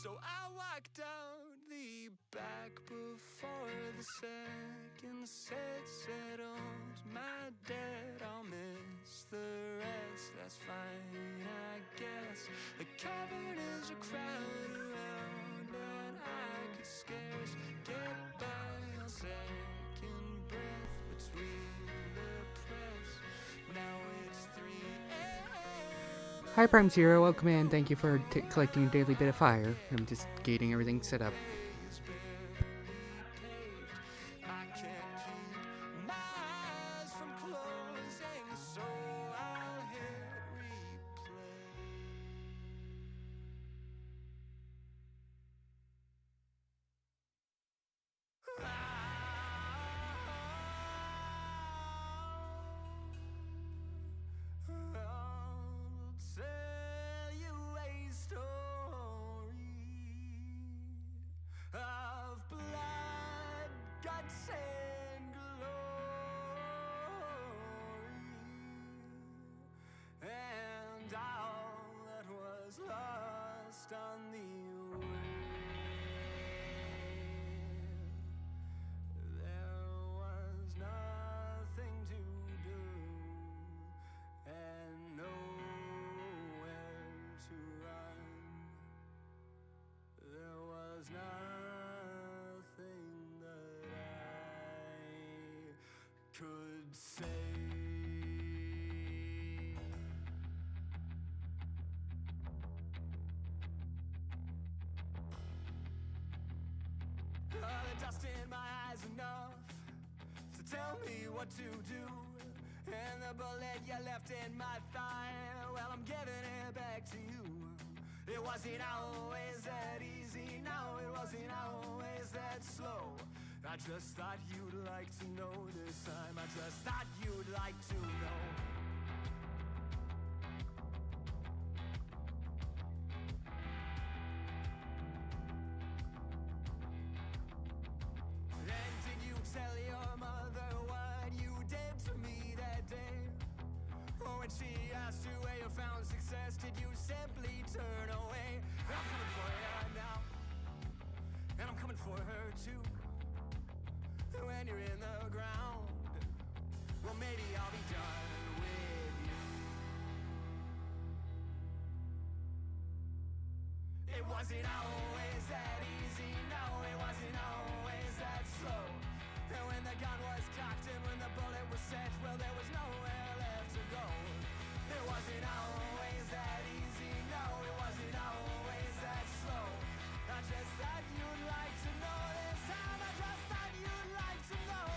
So I walked out the back before the second set settled. My debt, I'll miss the rest. That's fine, I guess. The cavern is a crowd around, and I could scarce get by a second breath between the press. Now it's 3 a.m. Hi Prime Zero, welcome in. Thank you for collecting a daily bit of fire. I'm just getting everything set up. I can't keep my eyes from closing, so I'll hit replay. I'll tell you a story of blood, guts, and glory, and all that was lost on the way. There was nothing to do and nowhere to run. There was nothing that I could say. The dust in my eyes enough to tell me what to do, and the bullet you left in my thigh, well, I'm giving it back to you. It wasn't always that easy, no, it wasn't always that slow. I just thought you'd like to know this time, I just thought you'd like to know. And did you tell your mother what you did to me that day? Or when she asked you where you found success, did you simply turn away? I'm coming for you now, and I'm coming for her too. When you're in the ground, well, maybe I'll be done with you. It wasn't always that easy, no, it wasn't always that slow. And when the gun was cocked and when the bullet was set, well, there was nowhere left to go. It wasn't always that easy, no, it wasn't always that slow. I just thought you'd like to know this time, I just thought you'd like to know.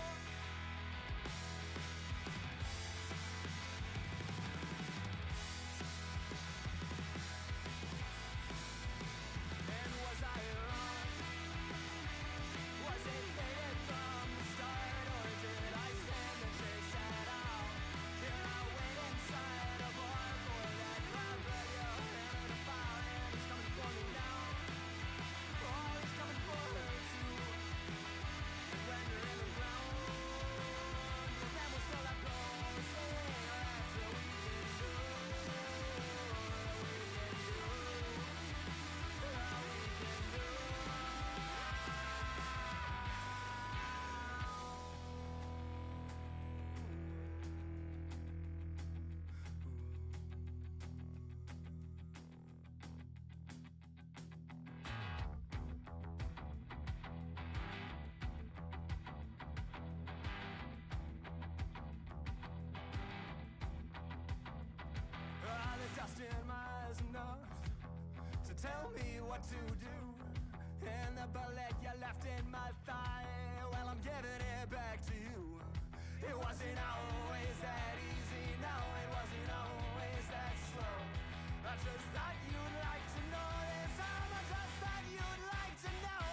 And was I wrong? Was it fated from the start, or did I stand the chase at all? Here I wait inside a bar for that crowd, but your hand in a file, and he's coming for me now. Oh, he's coming for her too. And when you're in the ground, well, then we'll still have goals. That's what we can do. The dust in my eyes enough to tell me what to do, and the bullet you left in my thigh, well, I'm giving it back to you. It wasn't always that easy, no, it wasn't always that slow. I just thought you'd like to know this time, I just thought you'd like to know.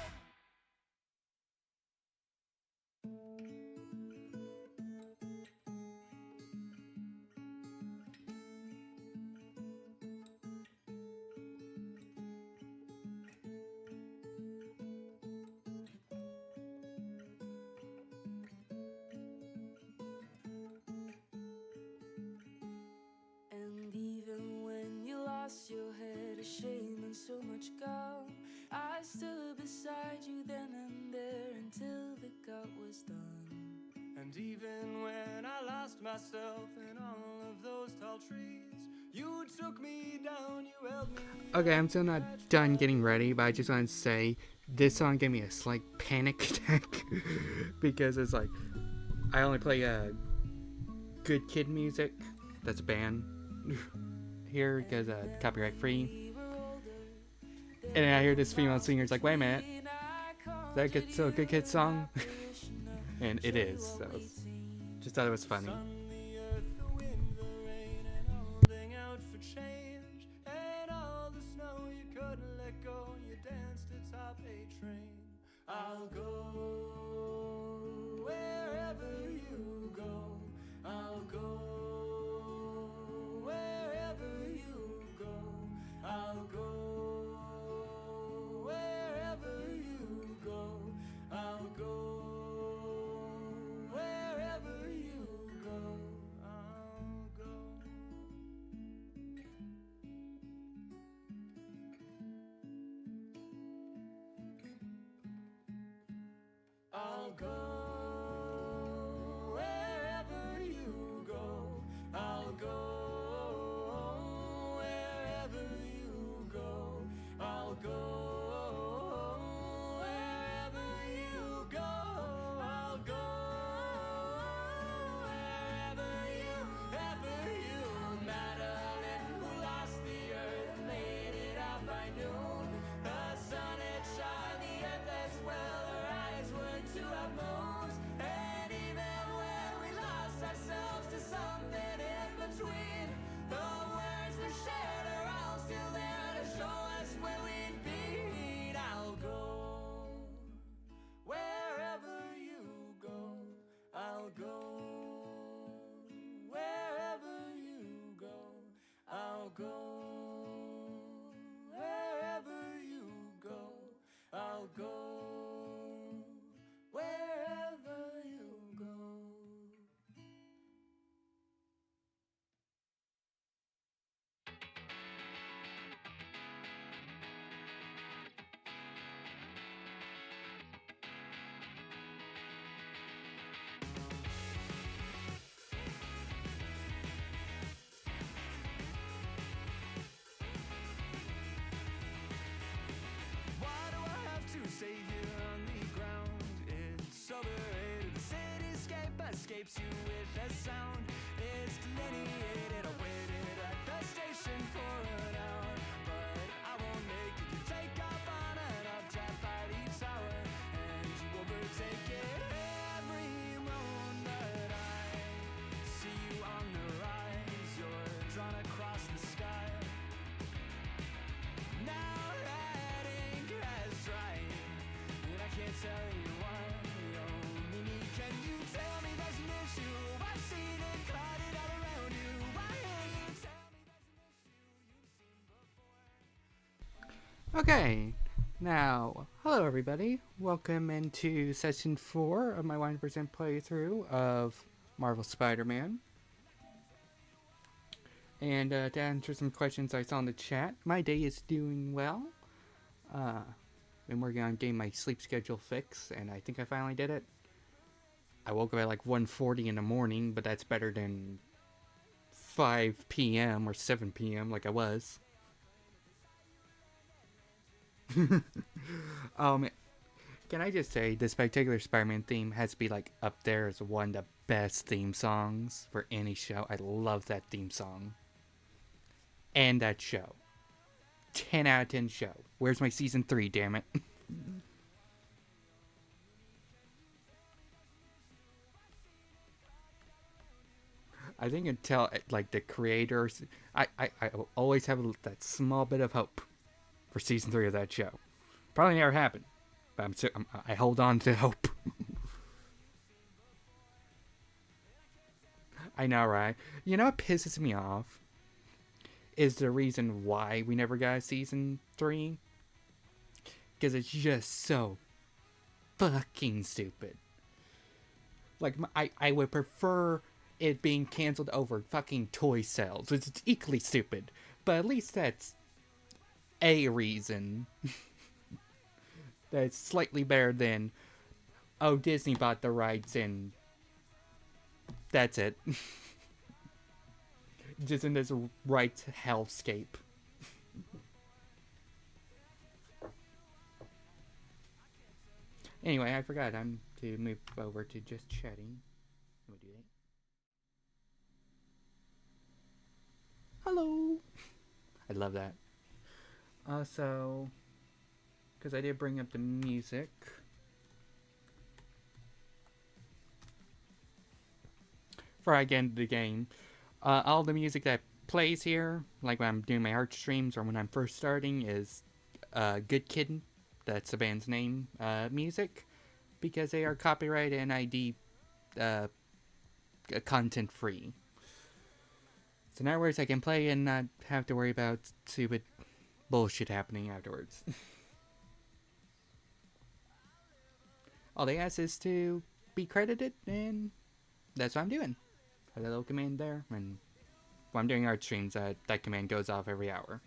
And even when you lost your head of shame and so much gold, wrong. I stood beside you then and there until the cut was done. And even when I lost myself in all of those tall trees, you took me down, you held me. Okay, I'm still not done getting ready, but I just want to say this song gave me a slight panic attack because it's like I only play Good Kid music. That's a band here because copyright free. And I hear this female singer's like, wait a minute, is that still a Good Kid song? And it is, so just thought it was funny. I'll go wherever you go. I'll go wherever you go. I'll go wherever you go. I'll go wherever you go. I'll go. I'll go wherever you go. I'll go wherever you go. I'll go wherever you go. I'll go wherever you Madeline, who lost the earth, made it out by noon. The sun had shone, the earth as well. Her eyes were to have moons, and even when we lost ourselves to something in between, the words we shared are all still there to show us where we'd be. I'll go wherever you go. I'll go wherever you go. I'll go wherever you go. I'll go wherever you go. Why do I have to stay here on the ground? It's overrated. The cityscape escapes you with a sound. It's delineated. I waited at the station for an hour, but I won't make it. You take off on an uptap by the tower, and you overtake it. Every moment I see you on the rise, you're drawn across the sky. Now that ink has dried, and I can't tell you why. Oh, Mimi, can you tell me there's an issue? I've seen it clouded all around you. Why can't you tell me there's an issue you've seen before? Okay, now, hello everybody. Welcome into session 4 of my 100% playthrough of Marvel Spider-Man. And to answer some questions I saw in the chat, my day is doing well. Been working on getting my sleep schedule fixed, and I think I finally did it. I woke up at like 1:40 in the morning, but that's better than 5 p.m. or 7 p.m. like I was. Can I just say, this particular Spider-Man theme has to be like up there as one of the best theme songs for any show. I love that theme song. And that show. 10 out of 10 show. Where's my season 3, damn it? I think until like the creators, I always have that small bit of hope for season 3 of that show. Probably never happened, but I hold on to hope. I know, right? You know what pisses me off? Is the reason why we never got a season 3. Because it's just so fucking stupid. Like, I would prefer it being canceled over fucking toy sales, which is equally stupid. But at least that's a reason. that's slightly better than, oh, Disney bought the rights and that's it. Just in this right hellscape. Anyway, I forgot I'm to move over to just chatting. Let me do that. Hello! I love that. Also, because I did bring up the music. Before I get into the game, all the music that plays here, like when I'm doing my art streams or when I'm first starting, is Good Kid, that's the band's name, music, because they are copyright and ID content free. So in other words, I can play and not have to worry about stupid bullshit happening afterwards. All they ask is to be credited, and that's what I'm doing. A little command there, and when I'm doing art streams, that command goes off every hour.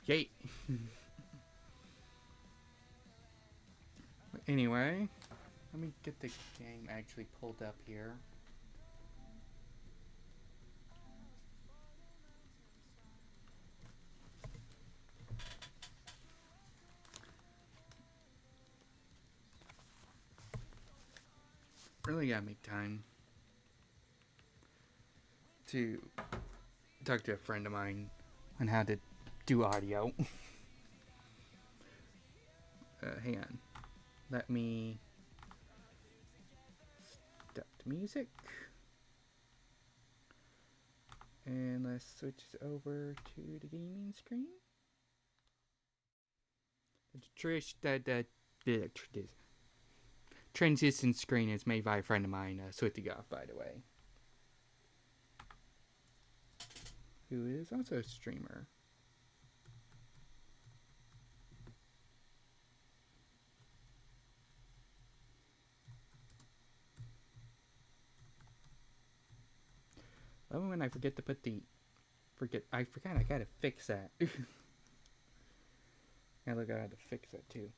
Yay! Anyway, let me get the game actually pulled up here. Really gotta make time to talk to a friend of mine on how to do audio. Hang on. Let me stop the music. And let's switch over to the gaming screen. The transition screen is made by a friend of mine, Swithigoff, by the way, who is also a streamer. Love when I forget to put the I forgot I gotta fix that. I look, I had to fix that too.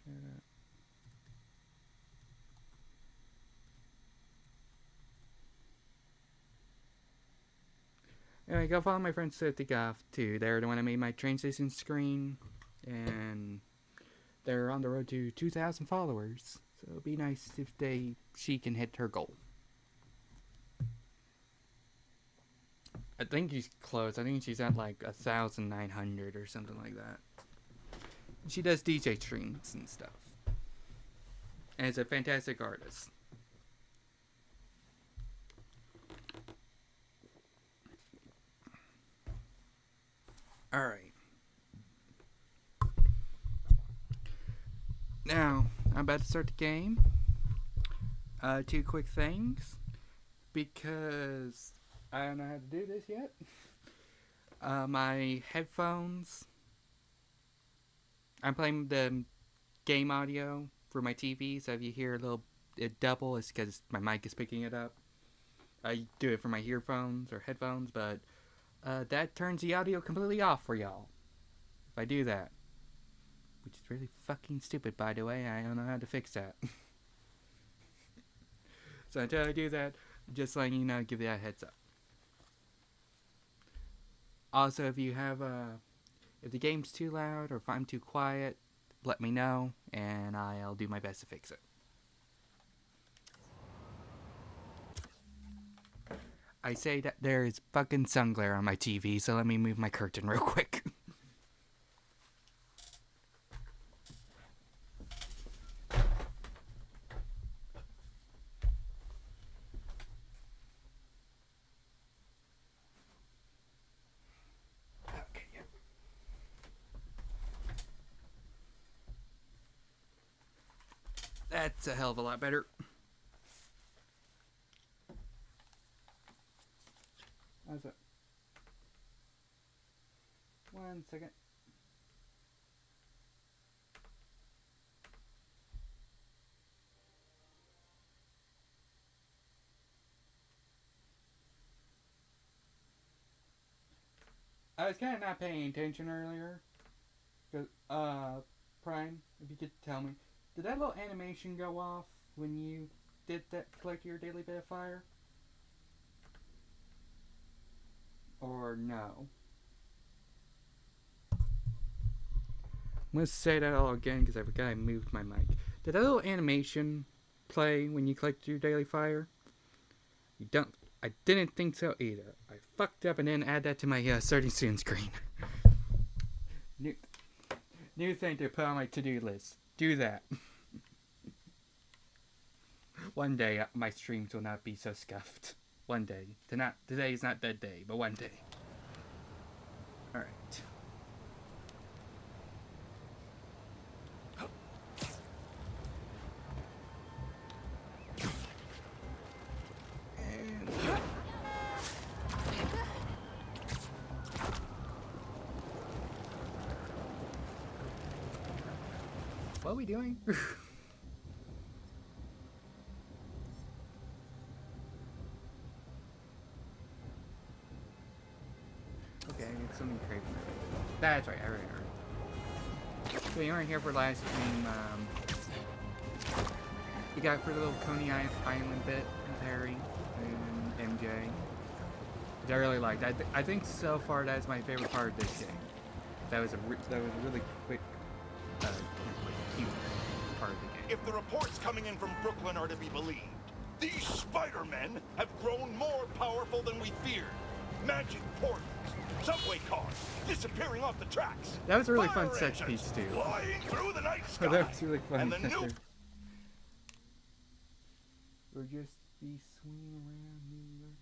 Shut up. Anyway, go follow my friend Swithigoff too. They're the one that made my transition screen, and they're on the road to 2,000 followers. So it'd be nice if she can hit her goal. I think she's close. I think she's at like 1,900 or something like that. She does DJ streams and stuff. And is a fantastic artist. Alright. Now, I'm about to start the game. Two quick things. Because I don't know how to do this yet. My headphones. I'm playing the game audio for my TV, so if you hear a little double, it's because my mic is picking it up. I do it for my earphones or headphones, but that turns the audio completely off for y'all. If I do that. Which is really fucking stupid, by the way. I don't know how to fix that. So until I do that, just letting you know, give you that heads up. Also, if you have if the game's too loud or if I'm too quiet, let me know and I'll do my best to fix it. I say that there is fucking sun glare on my TV, so let me move my curtain real quick. That's a hell of a lot better. How's that? 1 second. I was kind of not paying attention earlier. Cause, Prime, if you could tell me, did that little animation go off when you did that, collect your daily bit of fire? Or no? I'm gonna say that all again because I forgot I moved my mic. Did that little animation play when you collect your daily fire? You don't. I didn't think so either. I fucked up and didn't add that to my starting soon screen. New thing to put on my to-do list. Do that. One day my streams will not be so scuffed. One day. Today is not that day, but one day. Alright. What are we doing? Okay, it's something crazy. That's right, I remember. So you weren't here for last stream, you got for the little Coney Island bit with Harry and MJ. Which I really liked. I think so far that's my favorite part of this game. That was a really quick, cute part of the game. If the reports coming in from Brooklyn are to be believed, these Spider-Men have grown more powerful than we feared. Magic portals, subway cars disappearing off the tracks. That was a really fun fire set piece too. Flying through the night sky. That was really fun. And the new Or just be swinging around New York.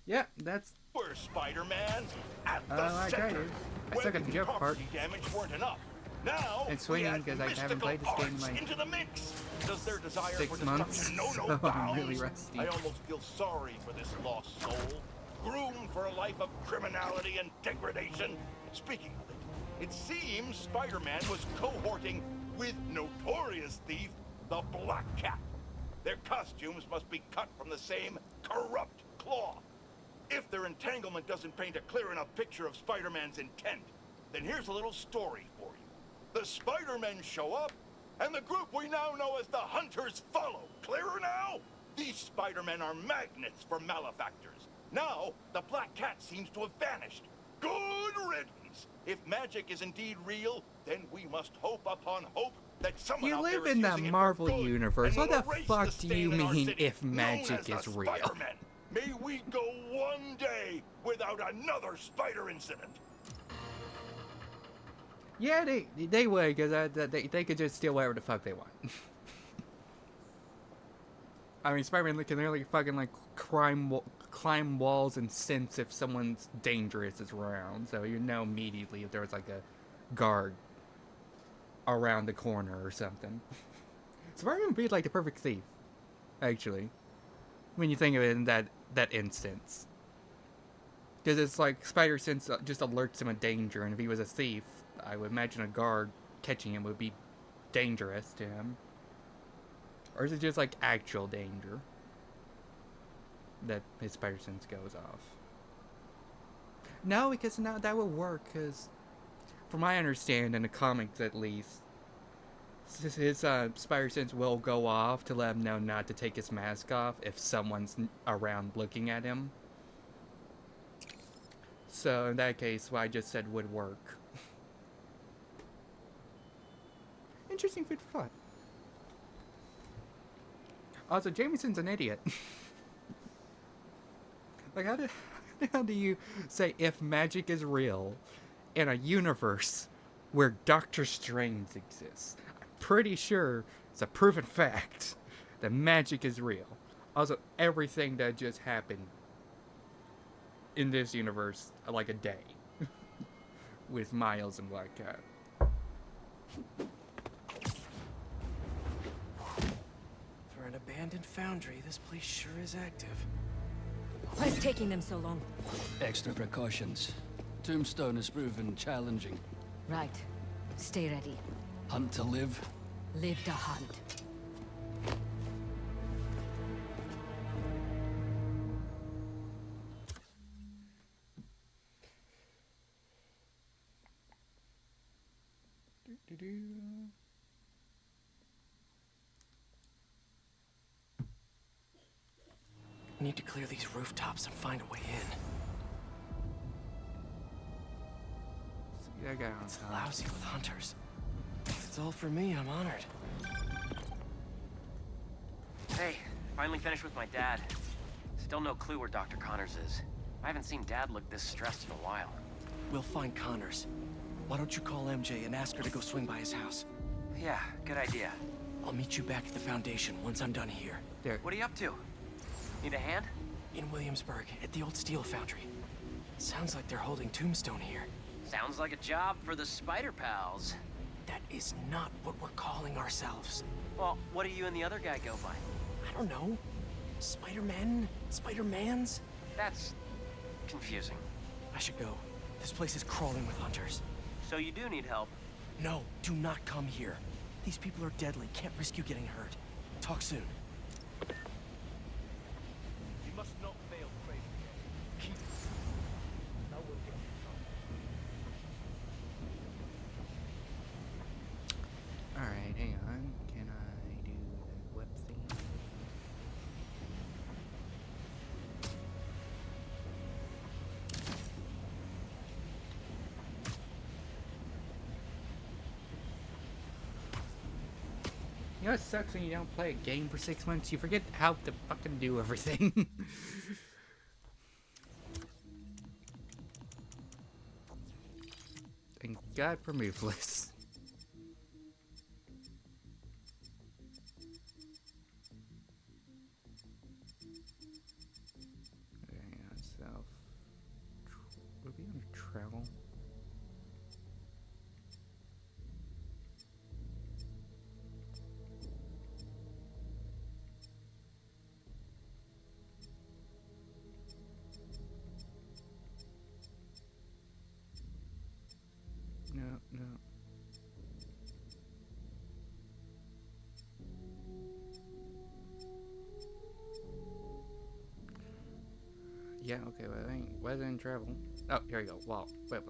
Yeah, that's. We're Spider-Man at the I center. tried it. I suck at the jump part. Property damage weren't enough. Now And swinging, we add 'cause I haven't played this game in, mystical like, arts into the mix. Does their desire 6 for months, destruction know so no I'm bounds? really rusty. I almost feel sorry for this lost soul, groomed for a life of criminality and degradation. Speaking of it, it seems Spider-Man was cohorting with notorious thief, the Black Cat. Their costumes must be cut from the same corrupt cloth. If their entanglement doesn't paint a clear enough picture of Spider-Man's intent, then here's a little story for you. The Spider-Men show up, and the group we now know as the Hunters follow. Clearer now? These Spider-Men are magnets for malefactors. Now, the Black Cat seems to have vanished. Good riddance! If magic is indeed real, then we must hope upon hope that someone You out live there is in that using it for Marvel good universe. and What will the erase fuck the do you stain in our mean city if known magic as the is real? Spider-Men. May we go one day without another spider incident. Yeah, they would, because they could just steal whatever the fuck they want. I mean, Spider-Man can literally fucking, like, climb walls and sense if someone's dangerous is around. So you know immediately if there was, like, a guard around the corner or something. Spider-Man would be, like, the perfect thief, actually. When you think of it in that instance. Because it's like Spider Sense just alerts him of danger, and if he was a thief, I would imagine a guard catching him would be dangerous to him. Or is it just like actual danger that his Spider Sense goes off? No, because now that would work, because from my understanding, in the comics at least, his Spider Sense will go off to let him know not to take his mask off if someone's around looking at him. So in that case, what I just said would work. Interesting food for thought. Also, Jameson's an idiot. Like, how do you say if magic is real in a universe where Doctor Strange exists? I'm pretty sure it's a proven fact that magic is real. Also, everything that just happened in this universe, like a day, with Miles and Black Cat. For an abandoned foundry, this place sure is active. What's taking them so long? Extra precautions. Tombstone has proven challenging. Right. Stay ready. Hunt to live. Live to hunt. Need to clear these rooftops and find a way in. See that guy on It's top. lousy with hunters. If it's all for me, I'm honored. Hey, finally finished with my dad. Still no clue where Dr. Connors is. I haven't seen Dad look this stressed in a while. We'll find Connors. Why don't you call MJ and ask her to go swing by his house? Yeah, good idea. I'll meet you back at the Foundation once I'm done here. There. What are you up to? Need a hand? In Williamsburg, at the old steel foundry. Sounds like they're holding Tombstone here. Sounds like a job for the Spider Pals. That is not what we're calling ourselves. Well, what do you and the other guy go by? I don't know. Spider-Men? Spider-Mans? That's confusing. I should go. This place is crawling with hunters. So you do need help. No, do not come here. These people are deadly. Can't risk you getting hurt. Talk soon. You must not fail, Craven. Keep no one gets Alright, hang on. Can I do the web thing? You know what sucks when you don't play a game for 6 months? You forget how to fucking do everything. Thank God for Moveless. Okay, self. Would it be under travel? No, no. Yeah, okay, well, I think weather and travel. Oh, here we go. Wall. Wait.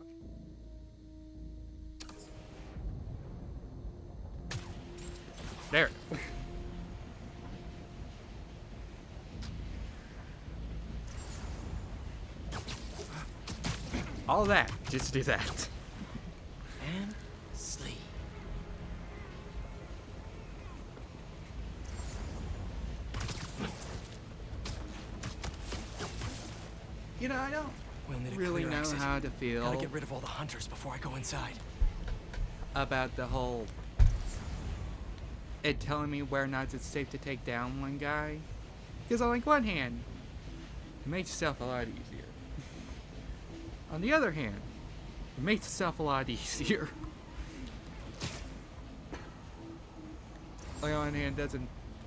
There. All that, just do that. And sleep. You know, I don't We'll need a really clear know exit. how to feel Gotta get rid of all the hunters before I go inside. about the whole it telling me where or not it's safe to take down one guy. Because on like one hand, it makes yourself a lot easier. On the other hand, it makes itself a lot easier. Like on one hand,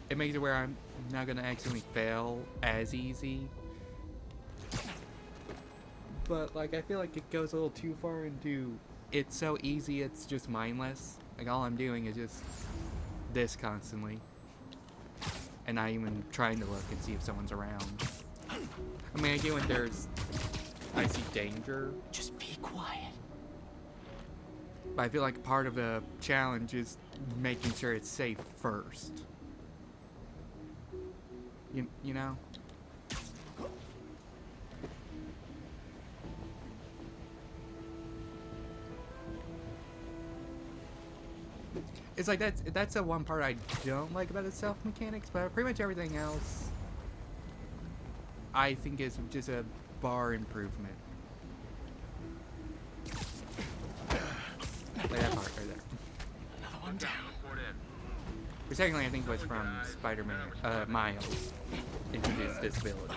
it makes it where I'm not gonna accidentally fail as easy. But like I feel like it goes a little too far into it's so easy it's just mindless. Like all I'm doing is just this constantly. And not even trying to look and see if someone's around. I mean I get when I see danger. Just be quiet. But I feel like part of the challenge is making sure it's safe first. You know? It's like that's the one part I don't like about the stealth mechanics, but pretty much everything else I think is just a bar improvement. Like that part right there. Another one down. Which technically I think was from Spider-Man, Miles introduced this ability.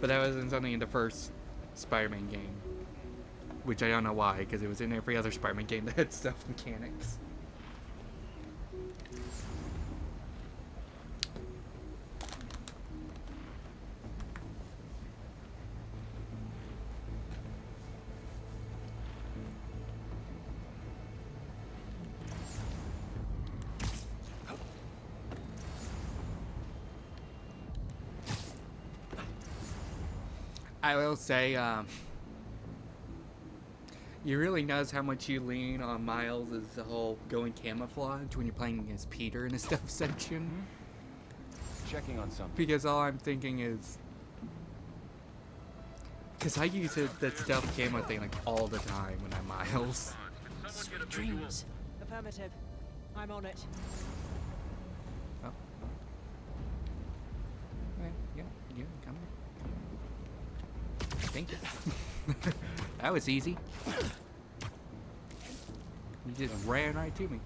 But that wasn't something in the first Spider-Man game. Which I don't know why, because it was in every other Spider-Man game that had stealth mechanics. I will say, You really notice how much you lean on Miles' the whole going camouflage when you're playing as Peter in the stealth section. Checking on something. Because all I'm thinking is... Because I use the stealth camo thing like all the time when I'm Miles. Sweet dreams. Affirmative. I'm on it. Oh. Okay, yeah, come on. Thank you. That was easy. You just ran right to me.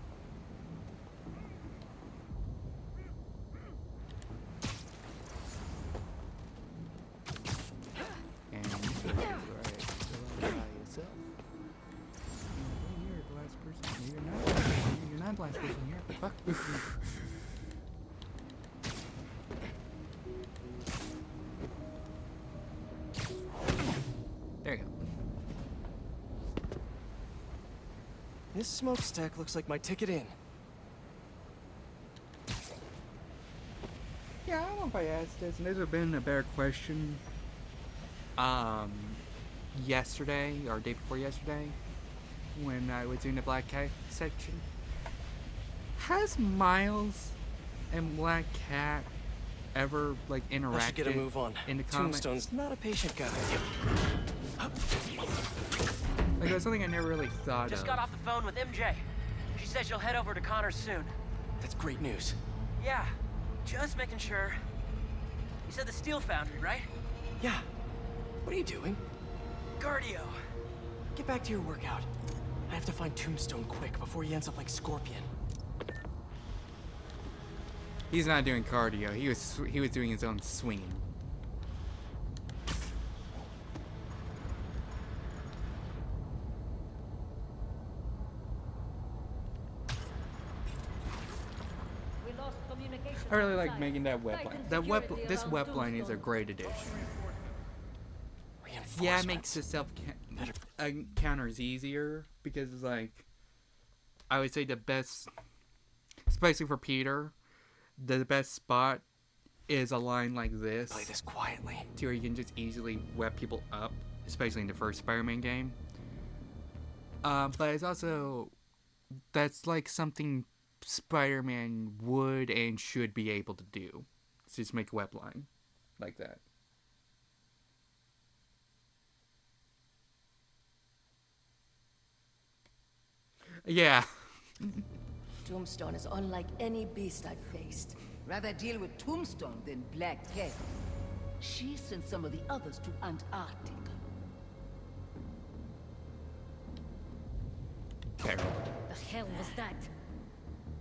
And you should be right by yourself. You're the last person. You're not. You're not the last person here. Fuck. There you go. This smokestack looks like my ticket in. Yeah, I don't know if I asked this, and this would have been a better question. Yesterday, or day before yesterday, when I was in the Black Cat section. Has Miles and Black Cat ever, like, interacted I should get a move on. in the comics? Tombstone's not a patient guy. Like, that's something I never really thought Just of. got off the phone with MJ. She says she'll head over to Connors soon. That's great news. Yeah, just making sure. You said the steel foundry, right? Yeah. What are you doing? Cardio. Get back to your workout. I have to find Tombstone quick before he ends up like Scorpion. He's not doing cardio. He was doing his own swinging. We lost communication. I really like outside. making that web line. That this web line is a great addition. Yeah, it makes the self counters easier because it's like, I would say the best, especially for Peter, the best spot is a line like this. Play this quietly. To where you can just easily web people up, especially in the first Spider-Man game. But it's also, that's like something Spider-Man would and should be able to do. Just make a web line like that. Yeah. Tombstone is unlike any beast I've faced. Rather deal with Tombstone than Black Cat. She sent some of the others to Antarctica. There. The hell was that?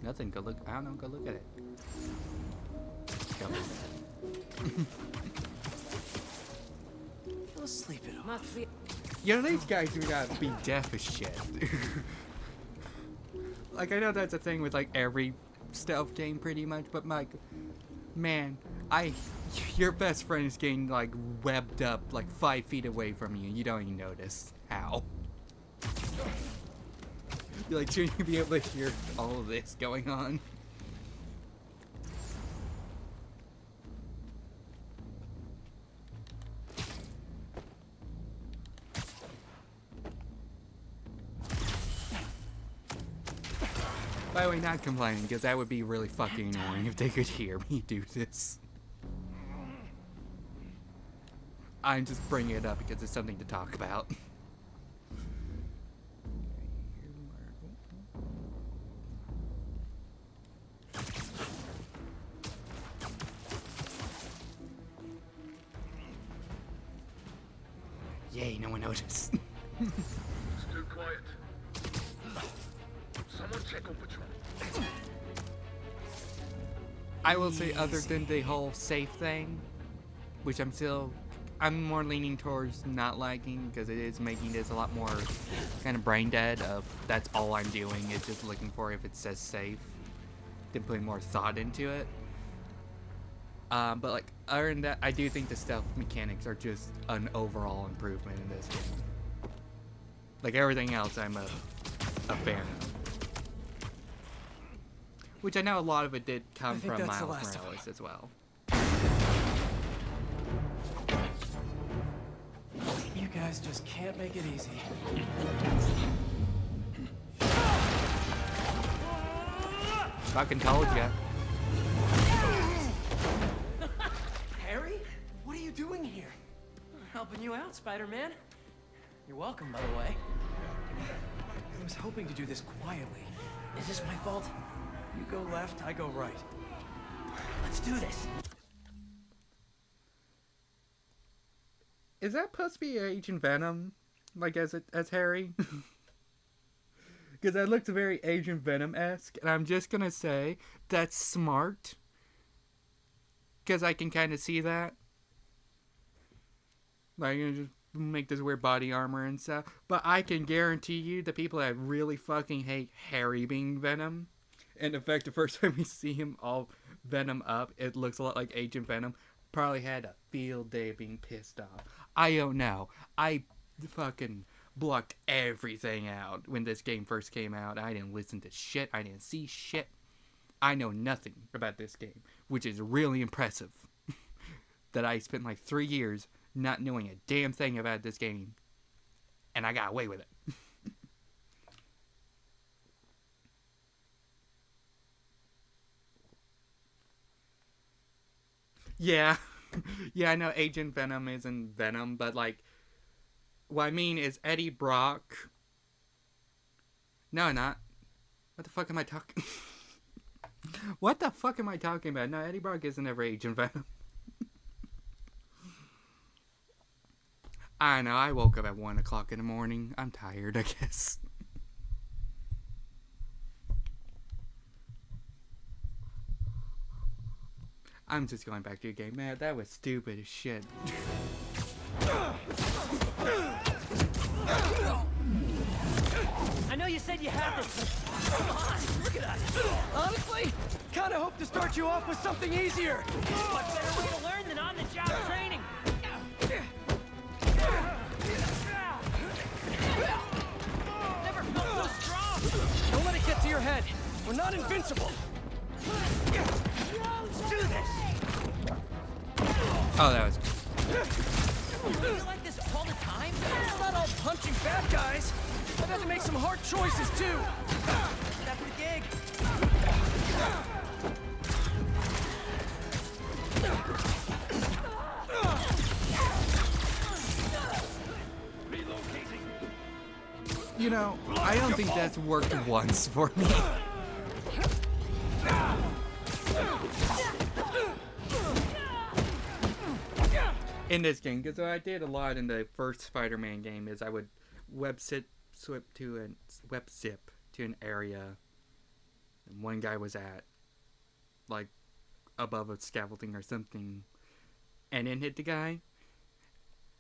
Nothing. Go look. I don't know. Go look at it. Go. I'll sleep it off. Must be. You know, these guys do gotta be deaf as shit. Like, I know that's a thing with, like, every stealth game pretty much, but, like, man, your best friend is getting, like, webbed up, like, 5 feet away from you, and you don't even notice. How? You're like, shouldn't you be able to hear all of this going on? By the way, not complaining, because that would be really fucking annoying if they could hear me do this. I'm just bringing it up because it's something to talk about. Yay, no one noticed. Still quiet. Someone check on patrol. I will say, other than the whole safe thing, which I'm more leaning towards not liking because it is making this a lot more kind of brain dead of that's all I'm doing is just looking for if it says safe, than putting more thought into it. But like, other than that, I do think the stealth mechanics are just an overall improvement in this game. Like everything else, I'm a fan of. Which I know a lot of it did come from Miles Morales as well. You guys just can't make it easy. Fucking told ya. Harry? What are you doing here? Helping you out, Spider-Man. You're welcome, by the way. I was hoping to do this quietly. Is this my fault? You go left, I go right. Let's do this. Is that supposed to be Agent Venom? Like, as Harry? Because that looks very Agent Venom-esque. And I'm just gonna say, that's smart. Because I can kind of see that. Like, you know, just make this weird body armor and stuff. But I can guarantee you the people that really fucking hate Harry being Venom. And in fact, the first time we see him all Venom up, it looks a lot like Agent Venom. Probably had a field day being pissed off. I don't know. I fucking blocked everything out when this game first came out. I didn't listen to shit. I didn't see shit. I know nothing about this game, which is really impressive. That I spent like 3 years not knowing a damn thing about this game, and I got away with it. Yeah. Yeah, I know Agent Venom isn't Venom, but like, what I mean is Eddie Brock. No, not. What the fuck am I talking? What the fuck am I talking about? No, Eddie Brock isn't ever Agent Venom. I know, I woke up at 1 o'clock in the morning. I'm tired, I guess. I'm just going back to your game. Man, that was stupid as shit. I know you said you had this, but come on, look at us. Honestly, kinda hope to start you off with something easier. What better way to learn than on-the-job training? Never felt so strong. Don't let it get to your head. We're not invincible. Let's do this. Oh, that was... Do you like this all the time? It's not all punching bad guys. I've had to make some hard choices too. That's the gig. You know, I don't think that's worked once for me. In this game, because what I did a lot in the first Spider-Man game is I would web zip to an area, and one guy was at, like, above a scaffolding or something, and then hit the guy.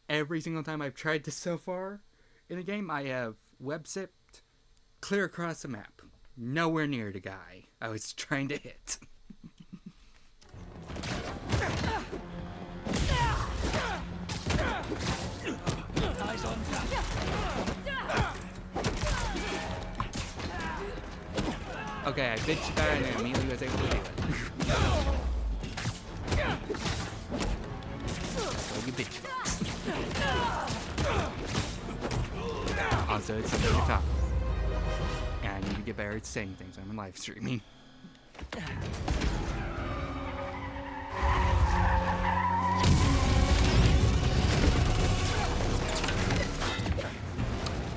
Every single time I've tried this so far in the game, I have web zipped clear across the map, nowhere near the guy I was trying to hit. Eyes on top. Okay, I bitched that and immediately was able to do it. So you bitch. Also, it's something to talk about. And I need to get better at saying things. I'm live streaming.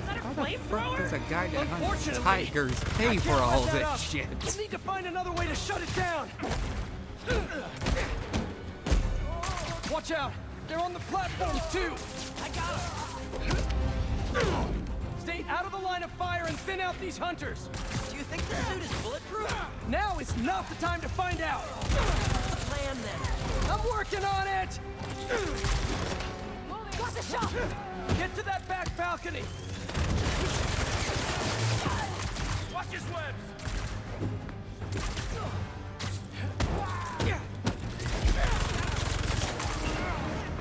How the fuck does a guy that hunts tigers pay for all this shit? We'll need to find another way to shut it down. Watch out! They're on the platforms too. I got him. Stay out of the line of fire and thin out these hunters. Do you think this suit is bulletproof? Now is not the time to find out. What's the plan then? I'm working on it. Got the shot. Get to that back balcony. Watch his webs!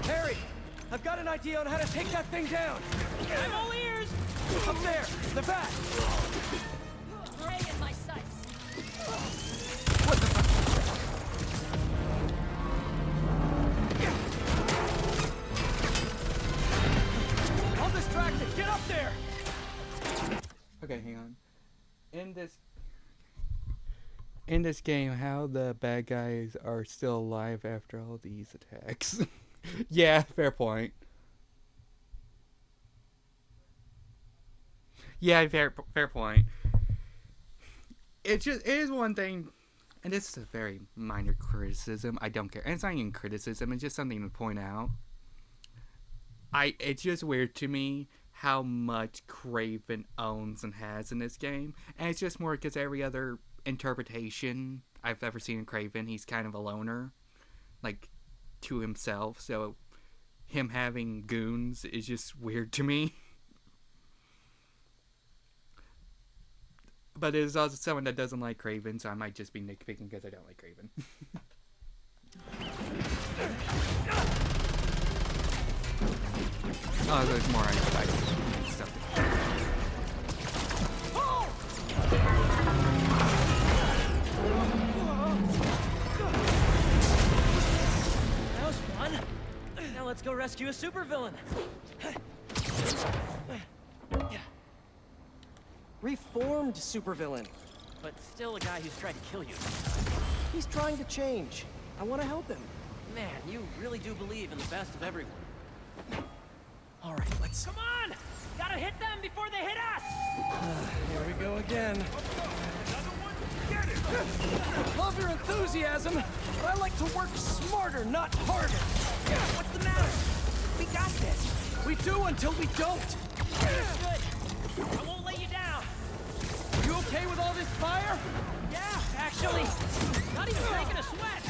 Harry, I've got an idea on how to take that thing down. I'm all ears. Up there, the back. Ray in my sights. I'll distract it. Get up there. in this game how the bad guys are still alive after all these attacks. Yeah, fair point. Yeah, fair point. It is one thing, and this is a very minor criticism. I don't care. And it's not even criticism, it's just something to point out. It's just weird to me how much Kraven owns and has in this game. And it's just more because every other interpretation I've ever seen in Kraven, he's kind of a loner. Like, to himself. So, him having goons is just weird to me. But it is also someone that doesn't like Kraven, so I might just be nitpicking because I don't like Kraven. Oh, there's more items. Stuff. That was fun. Now let's go rescue a supervillain. Reformed supervillain, but still a guy who's tried to kill you. He's trying to change. I want to help him. Man, you really do believe in the best of everyone. All right, let's... Come on! Gotta hit them before they hit us! Here we go again. Love your enthusiasm, but I like to work smarter, not harder. What's the matter? We got this. We do until we don't. Good. I won't let you down. You okay with all this fire? Yeah, actually. Not even breaking a sweat.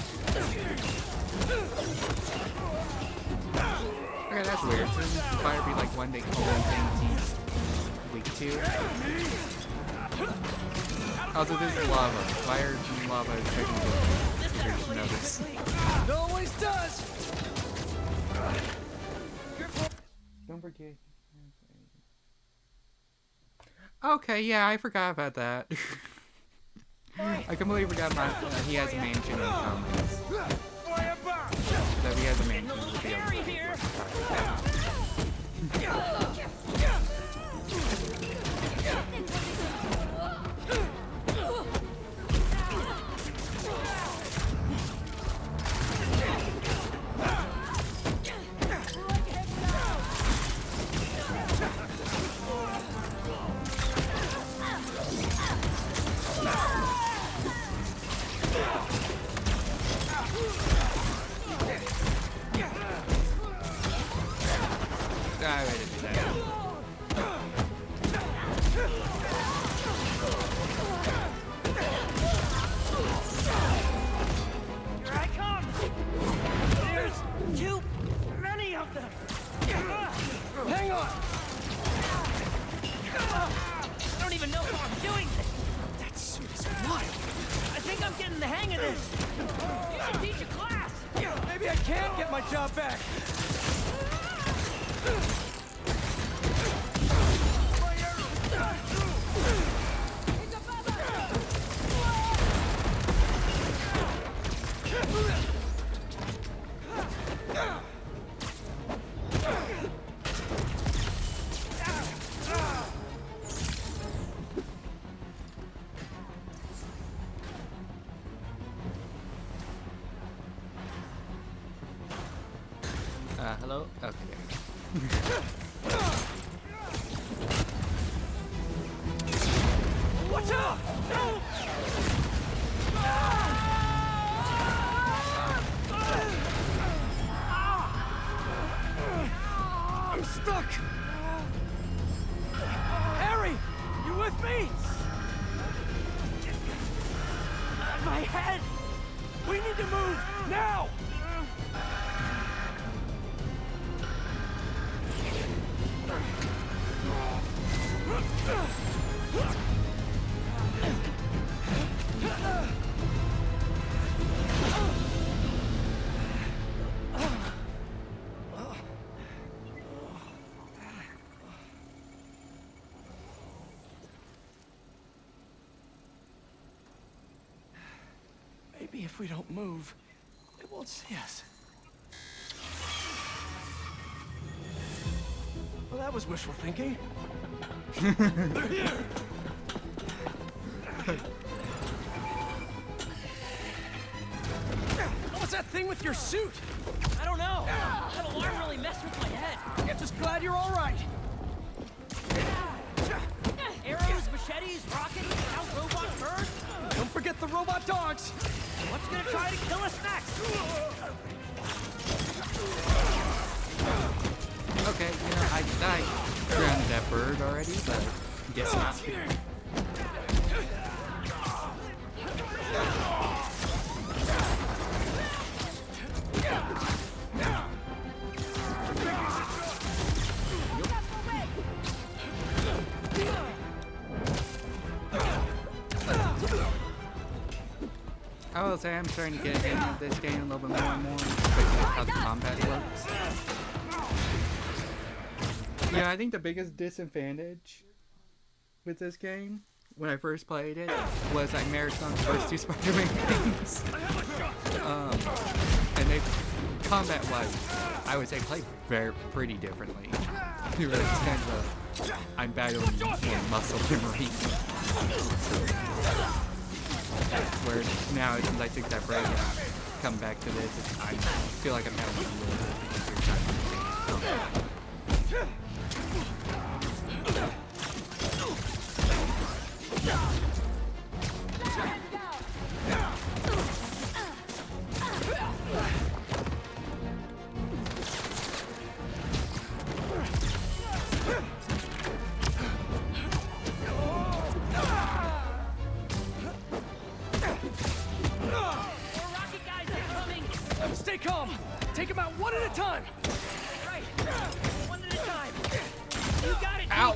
Okay, that's weird. Shouldn't fire be like one thing he's weak to? Also, this is lava. Fire and lava is technically notice. It always does. Don't forget. Okay, yeah, I forgot about that. I completely forgot he has a mansion in the comments. That he has a mansion to be able to here. I didn't do that. Here I come! There's too many of them! Hang on! I don't even know how I'm doing this! That suit is wild! I think I'm getting the hang of this! You should teach a class! Maybe I can get my job back! Hello? Okay. Watch out! I'm stuck! Harry! You with me? My head! We need to move! Now! Maybe if we don't move, it won't see us. Well, that was wishful thinking. They're here! What's that thing with your suit? I don't know. That alarm really messed with my head. Yeah, just glad you're all right. Arrows, machetes, rockets, now robot birds. Don't forget the robot dogs. What's gonna try to kill us next? Okay, you know, I grounded that bird already, but guess not. I will say I'm starting to get a hang of this game a little bit more and more, especially how the combat works. Yeah, I think the biggest disadvantage with this game, when I first played it, was I marathoned the first 2 Spider-Man games. And they, combat-wise, I would say play pretty differently. It really kind of, I'm battling more muscle memory. Where now, since I took that break and come back to this, I feel like I'm having a little bit easier time. Stay calm. Take them out one at a time. Right. One at a time. You got it. Ow!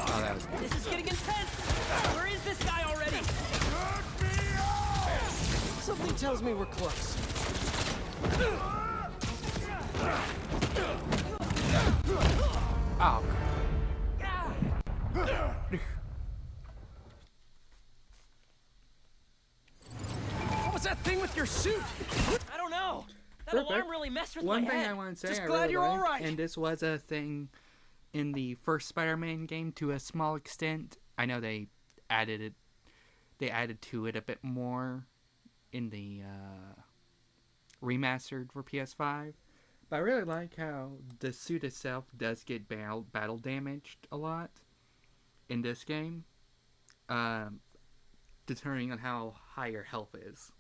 Oh, that was good. This is getting intense. Where is this guy already? Something tells me we're close. Oh. What was that thing with your suit? I don't know. That Perfect. alarm really messed with One my thing head. I want to say, Just I glad really you're all liked, right. and this was a thing in the first Spider-Man game to a small extent. I know they added to it a bit more in the remastered for PS5. But I really like how the suit itself does get battle damaged a lot in this game, determining on how high your health is.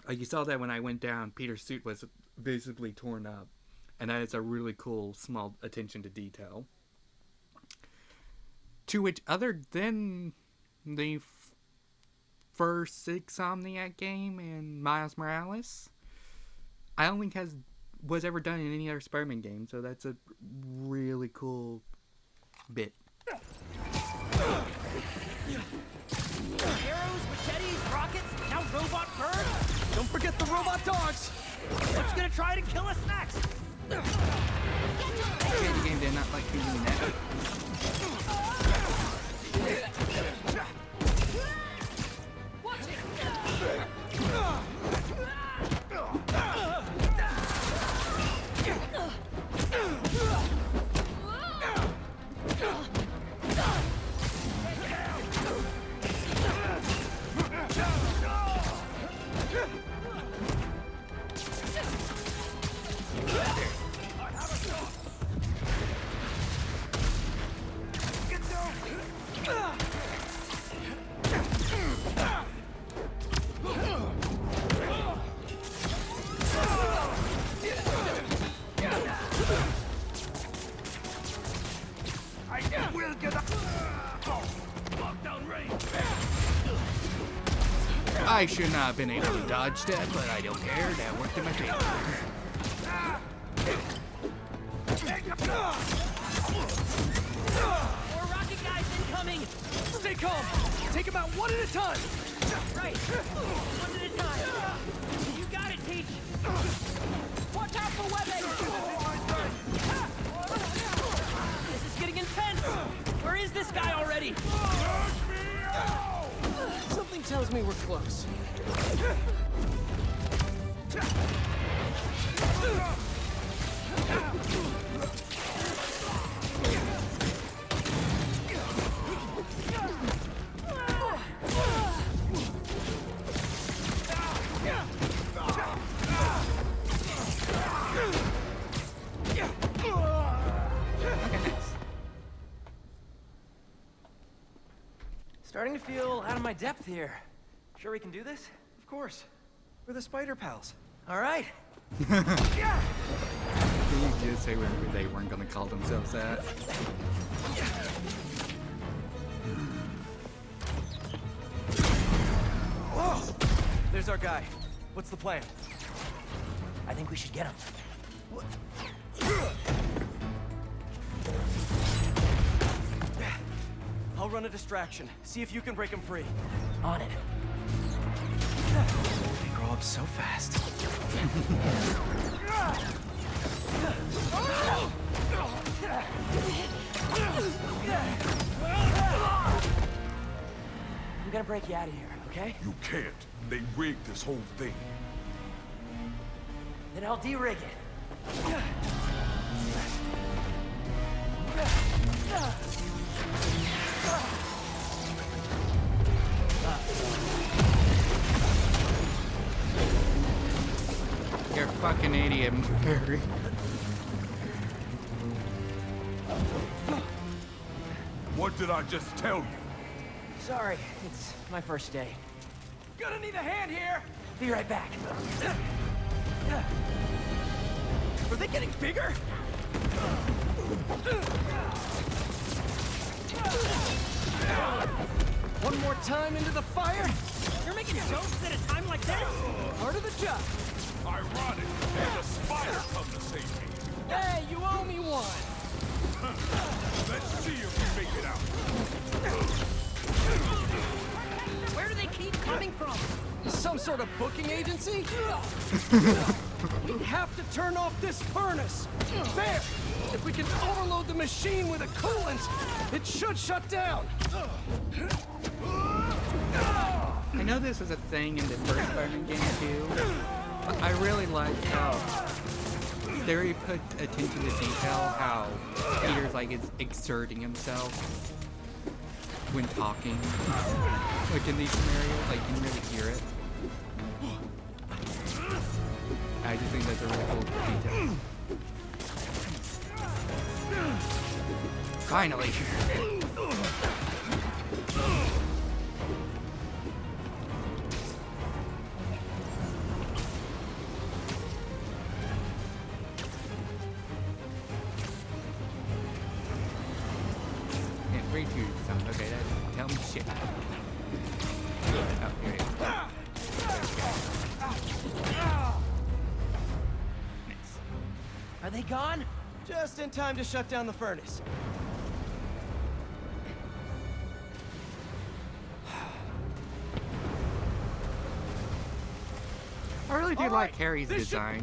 You saw that when I went down, Peter's suit was visibly torn up, and that is a really cool small attention to detail. To which, other than the first Insomniac game and Miles Morales, I don't think was ever done in any other Spider-Man game, so that's a really cool bit. Arrows, machetes, rockets, now robot birds. Don't forget the robot dogs. What's gonna try to kill us next? Okay, the game did not like doing that. Watch it. I should not have been able to dodge that, but I don't care. That worked in my favor. More rocket guys incoming. Stay calm. Take them out one at a time. Right. One at a time. You got it, Peach. Watch out for weapons. This is getting intense. Where is this guy already? Something tells me we're close. Starting to feel out of my depth here. Sure we can do this? Of course. We're the Spider Pals. All right. Did you just say they weren't gonna call themselves that? Whoa! There's our guy. What's the plan? I think we should get him. I'll run a distraction. See if you can break him free. On it. They grow up so fast. I'm gonna break you out of here, okay? You can't. They rigged this whole thing. Then I'll de-rig it. You're a fucking idiot, Mary. What did I just tell you? Sorry, it's my first day. Gonna need a hand here! Be right back. Are they getting bigger? One more time into the fire? You're making jokes at a time like this? Part of the job. Ironic. And the spider come to save me. Hey, you owe me one. Let's see if you make it out. Where do they keep coming from? Some sort of booking agency? We have to turn off this furnace. There! If we can overload the machine with a coolant, it should shut down. I know this was a thing in the first Spider-Man game too, but I really like how they really put attention to detail, how Peter's like is exerting himself when talking. Like in these scenarios, like you can really hear it. I just think that's a really cool detail. Finally! And 3, 2, sound. Okay, that tell me shit. Oh, here it is. Nice. Are they gone? Just in time to shut down the furnace. I really do like Harry's design.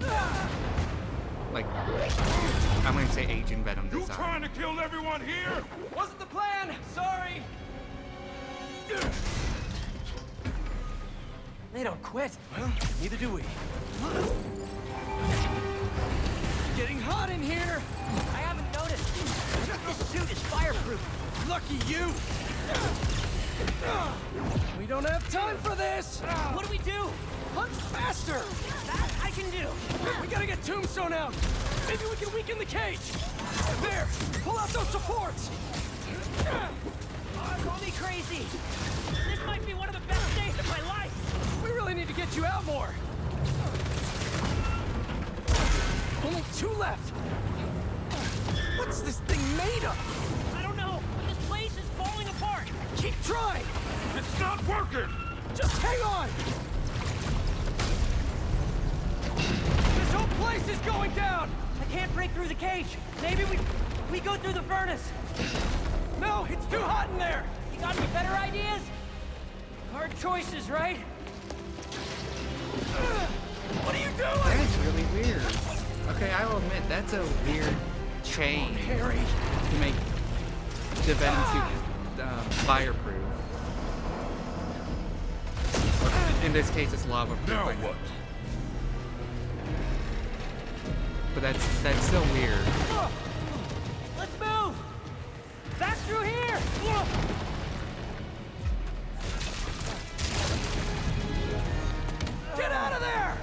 Like, I'm gonna say Agent Venom You design. trying to kill everyone here? Wasn't the plan. Sorry. They don't quit. Well, neither do we. Getting hot in here. I haven't noticed. This suit is fireproof. Lucky you. We don't have time for this. What do we do? Punch faster. That I can do. We gotta get Tombstone out. Maybe we can weaken the cage. There. Pull out those supports. Call me crazy. This might be one of the best days of my life. We really need to get you out more. Only 2 left. What's this thing made of? I don't know. This place is falling apart. Keep trying. It's not working! Just hang on. This whole place is going down. I can't break through the cage. Maybe we go through the furnace. No, it's too hot in there. You got any better ideas? Hard choices, right? What are you doing? That's really weird. Okay, I will admit, that's a weird change Harry. to make the Venom suit fireproof. Or in this case, it's lava-proof. Now I know. what? But that's still weird. Let's move. Back through here. Get out of there!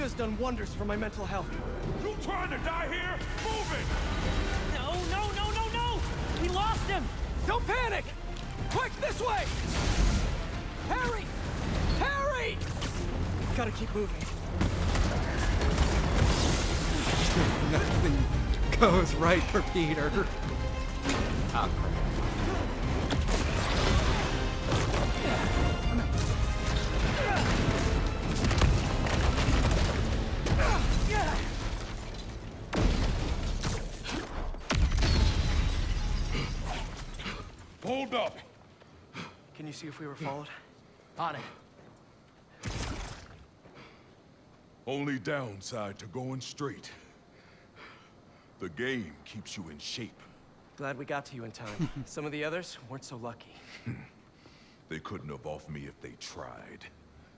yoga's done wonders for my mental health. You trying to die here? Move it! No, no, no, no, no! We lost him! Don't panic! Quick, this way! Harry! Harry! Gotta keep moving. Nothing goes right for Peter. Oh, crap. Hold up! Can you see if we were followed? On it. Only downside to going straight. The game keeps you in shape. Glad we got to you in time. Some of the others weren't so lucky. They couldn't have off me if they tried.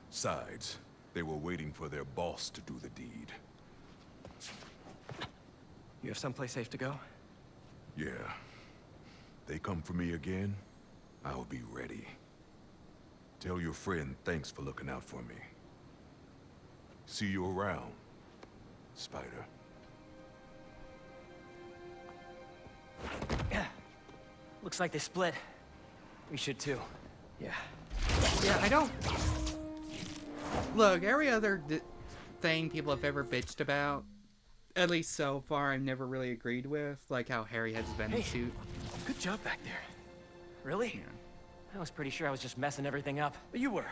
Besides, they were waiting for their boss to do the deed. You have someplace safe to go? Yeah. They come for me again, I'll be ready. Tell your friend thanks for looking out for me. See you around, Spider. Looks like they split. We should too. Yeah. Yeah, I don't... Look, every other thing people have ever bitched about, at least so far, I've never really agreed with. Like how Harry has his Venom suit. Good job back there. Really? Yeah. I was pretty sure I was just messing everything up. You were.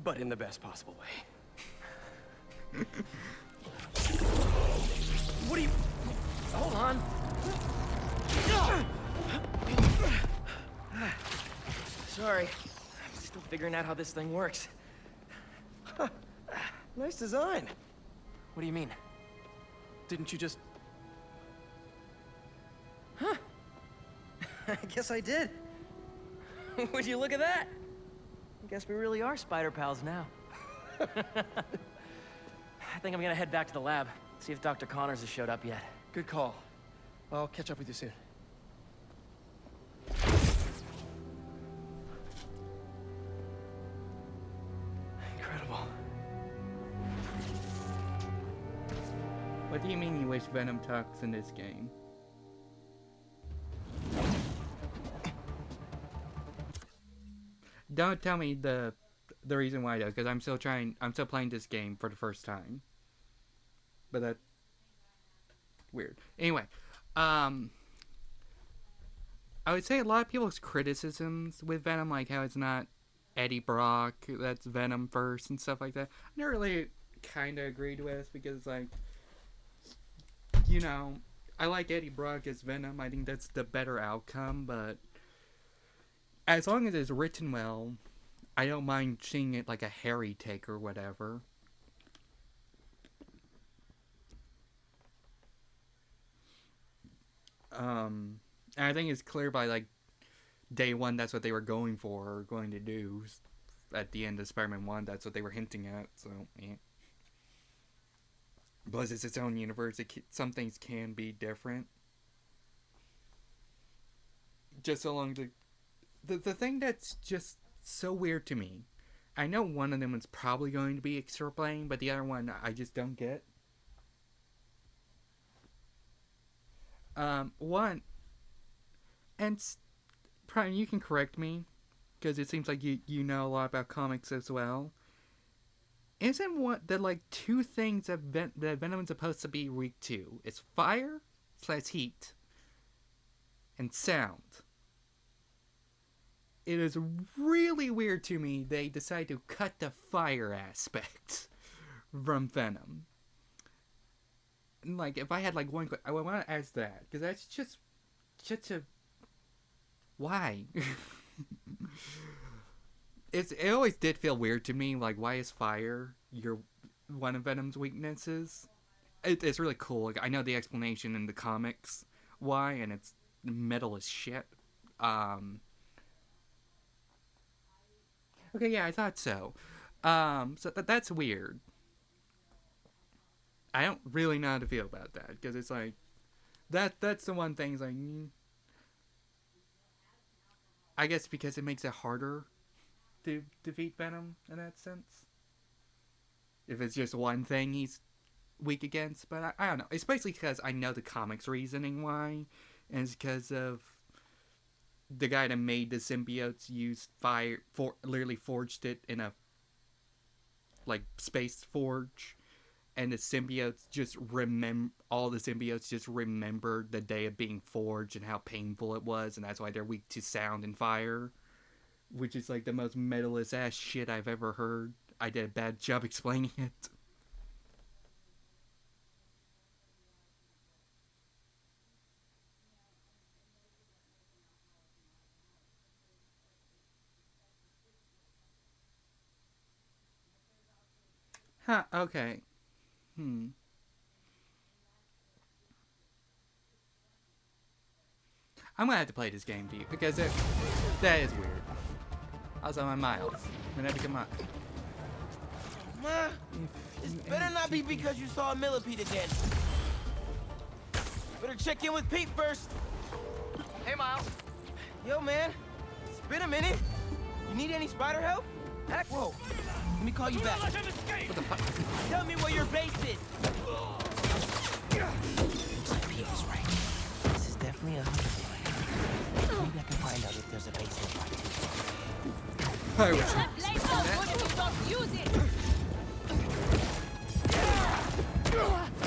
But in the best possible way. What do you... Hold on. Sorry. I'm still figuring out how this thing works. Nice design. What do you mean? Didn't you just... I guess I did. Would you look at that? I guess we really are spider pals now. I think I'm gonna head back to the lab, see if Dr. Connors has showed up yet. Good call. I'll catch up with you soon. Incredible. What do you mean you wish Venom talks in this game? Don't tell me the reason why though, because I'm still playing this game for the first time. But that's weird. Anyway, I would say a lot of people's criticisms with Venom, like how it's not Eddie Brock that's Venom first and stuff like that, I never really kind of agreed with, because like, you know, I like Eddie Brock as Venom. I think that's the better outcome, but as long as it's written well, I don't mind seeing it like a Harry take or whatever. And I think it's clear by like day one that's what they were going for or going to do. At the end of Spider-Man 1, that's what they were hinting at, so yeah. Plus it's its own universe, some things can be different. Just so long the thing that's just so weird to me, I know one of them is probably going to be extrapolating, but the other one I just don't get. One, and Prime, you can correct me, because it seems like you know a lot about comics as well. Isn't what the like two things that Venom is supposed to be weak to? It's fire / heat and sound. It is really weird to me they decide to cut the fire aspect from Venom. And like, if I had like one, I would want to ask that, because that's just a why. It always did feel weird to me. Like, why is fire one of Venom's weaknesses? It's really cool. Like, I know the explanation in the comics why, and it's metal as shit. Okay, yeah, I thought so. So that's weird. I don't really know how to feel about that, because it's like that's the one thing. Is like, I guess because it makes it harder to defeat Venom in that sense. if it's just one thing he's weak against, but I don't know. It's basically because I know the comics reasoning why, and it's because of the guy that made the symbiotes used fire, literally forged it in a like space forge, and the symbiotes just all the symbiotes just remembered the day of being forged and how painful it was, and that's why they're weak to sound and fire, which is like the most metalist ass shit I've ever heard. I did a bad job explaining it. Huh, okay. I'm gonna have to play this game for you, because that is weird. Also, my Miles. Whenever come on. Ma, this better not be because you saw a millipede again. Better check in with Pete first. Hey, Miles. Yo, man. It's been a minute. You need any spider help? Heck, whoa. Let me call you back. What the fuck? Tell me where your base is. Looks like Pete was right. This is definitely a hunter plan. Maybe I can find out if there's a base nearby. I wish. That blade so good if you don't use it.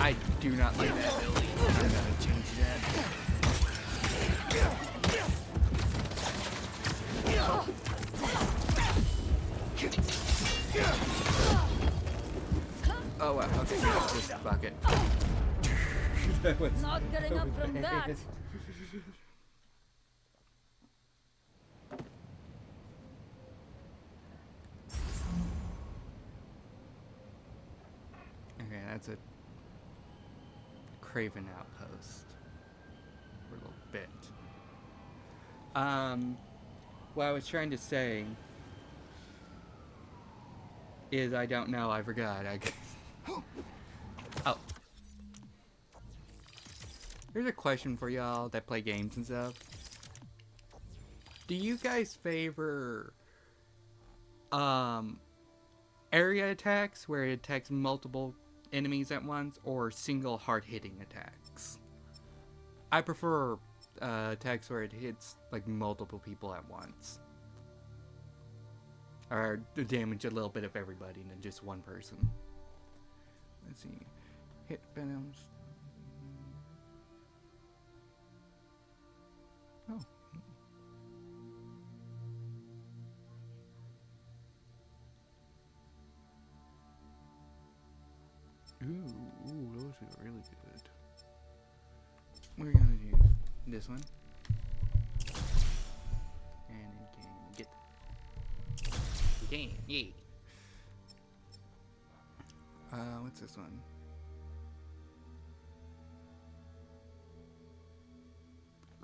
I do not like that ability. I gotta change that. Oh wow, okay, just fuck it. That was Not getting up from that. Okay, that's a Craven outpost for a little bit. What I was trying to say is I don't know, I forgot. Oh. Here's a question for y'all that play games and stuff. Do you guys favor area attacks where it attacks multiple enemies at once, or single hard-hitting attacks? I prefer attacks where it hits like multiple people at once, or damage a little bit of everybody than just one person. Let's see. Hit venoms. Oh. Ooh, those are really good. We're gonna do this one. And again, get again, yeah. What's this one?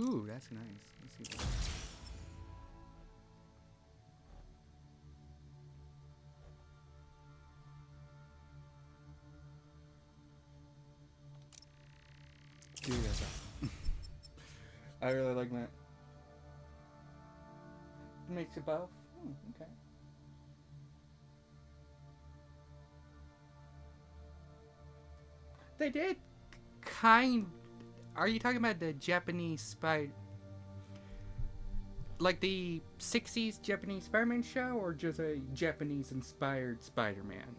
Ooh, that's nice. Let's see. Dude, that's awesome. I really like that. Makes it both? Okay. They did kind... Are you talking about the Japanese spy... Like the 60s Japanese Spider-Man show, or just a Japanese-inspired Spider-Man?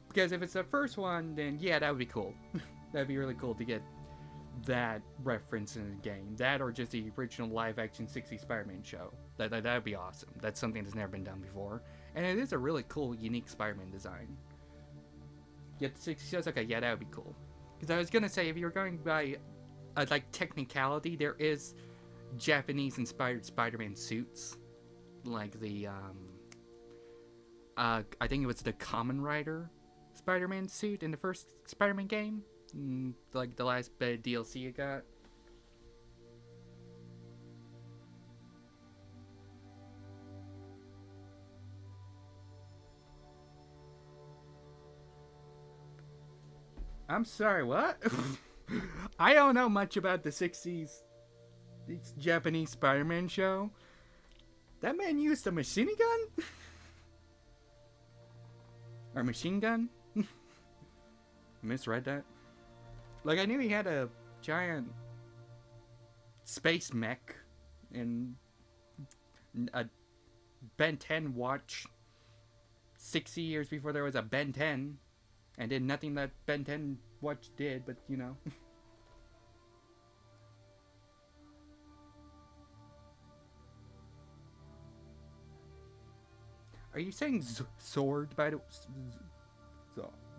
Because if it's the first one, then yeah, that would be cool. That'd be really cool to get that reference in the game. That, or just the original live-action 60s Spider-Man show. That'd be awesome. That's something that's never been done before. And it is a really cool, unique Spider-Man design. Yet the 60s shows, okay, yeah, that would be cool. Because I was gonna say, if you were going by, like, technicality, there is Japanese-inspired Spider-Man suits. Like the, I think it was the Kamen Rider Spider-Man suit in the first Spider-Man game. Like the last bit of DLC you got. I'm sorry, what? I don't know much about the 60s Japanese Spider-Man show. That man used a machine gun? Or machine gun? Misread that. Like, I knew he had a giant space mech and a Ben 10 watch 60 years before there was a Ben 10 and did nothing that Ben 10 watch did, but you know. Are you saying sword by the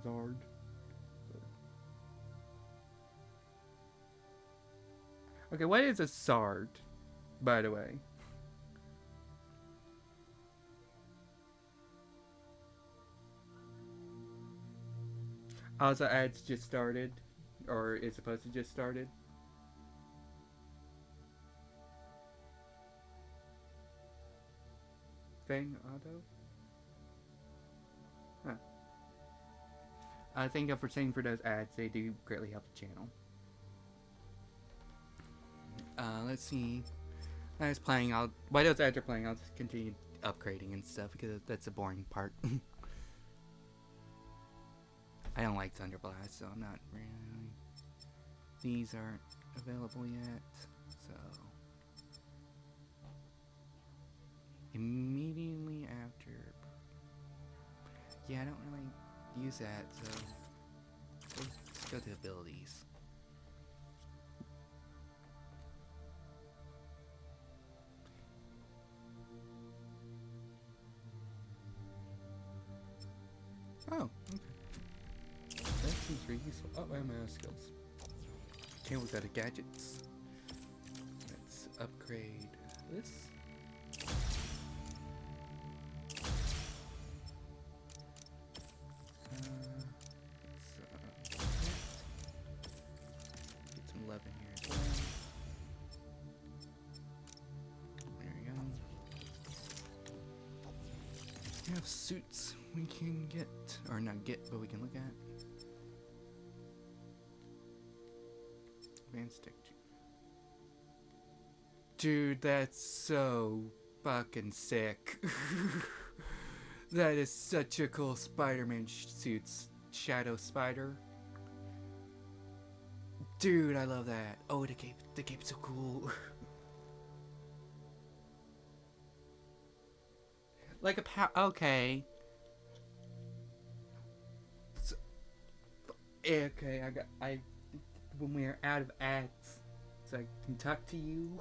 Zord? Okay, what is a sword, by the way? Also, ads just started, or is supposed to just started. Fang Auto? Huh. Thank you for saying for those ads. They do greatly help the channel. Let's see. I was playing. While those ads are playing, I'll just continue upgrading and stuff because that's the boring part. I don't like Thunder Blast, so I'm not really. These aren't available yet, so immediately after. Yeah, I don't really use that, so let's go to abilities. Oh, okay. That seems pretty useful. Oh, I have my skills. Okay, we got the gadgets. Let's upgrade this. Get some 11 here as well. There we go. We have suits we can get, or not get, but we can look at. Advanced tech. Dude, that's so fucking sick. That is such a cool Spider-Man suit. Shadow Spider. Dude, I love that. Oh, the cape's so cool. Like a okay. So, okay, when we're out of ads, so I can talk to you.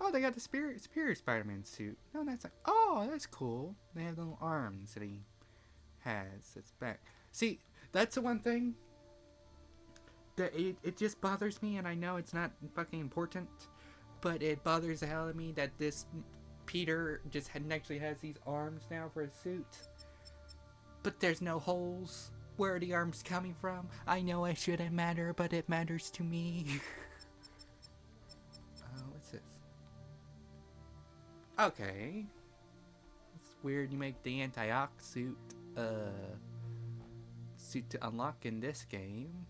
Oh, they got the Superior Spider-Man suit. No, that's like, oh, that's cool. They have the little arms that he has. It's back. See, that's the one thing that it just bothers me, and I know it's not fucking important, but it bothers the hell out of me that this Peter just actually has these arms now for his suit, but there's no holes. Where are the arms coming from? I know it shouldn't matter, but it matters to me. What's this? Okay, it's weird. You make the anti-ox suit to unlock in this game.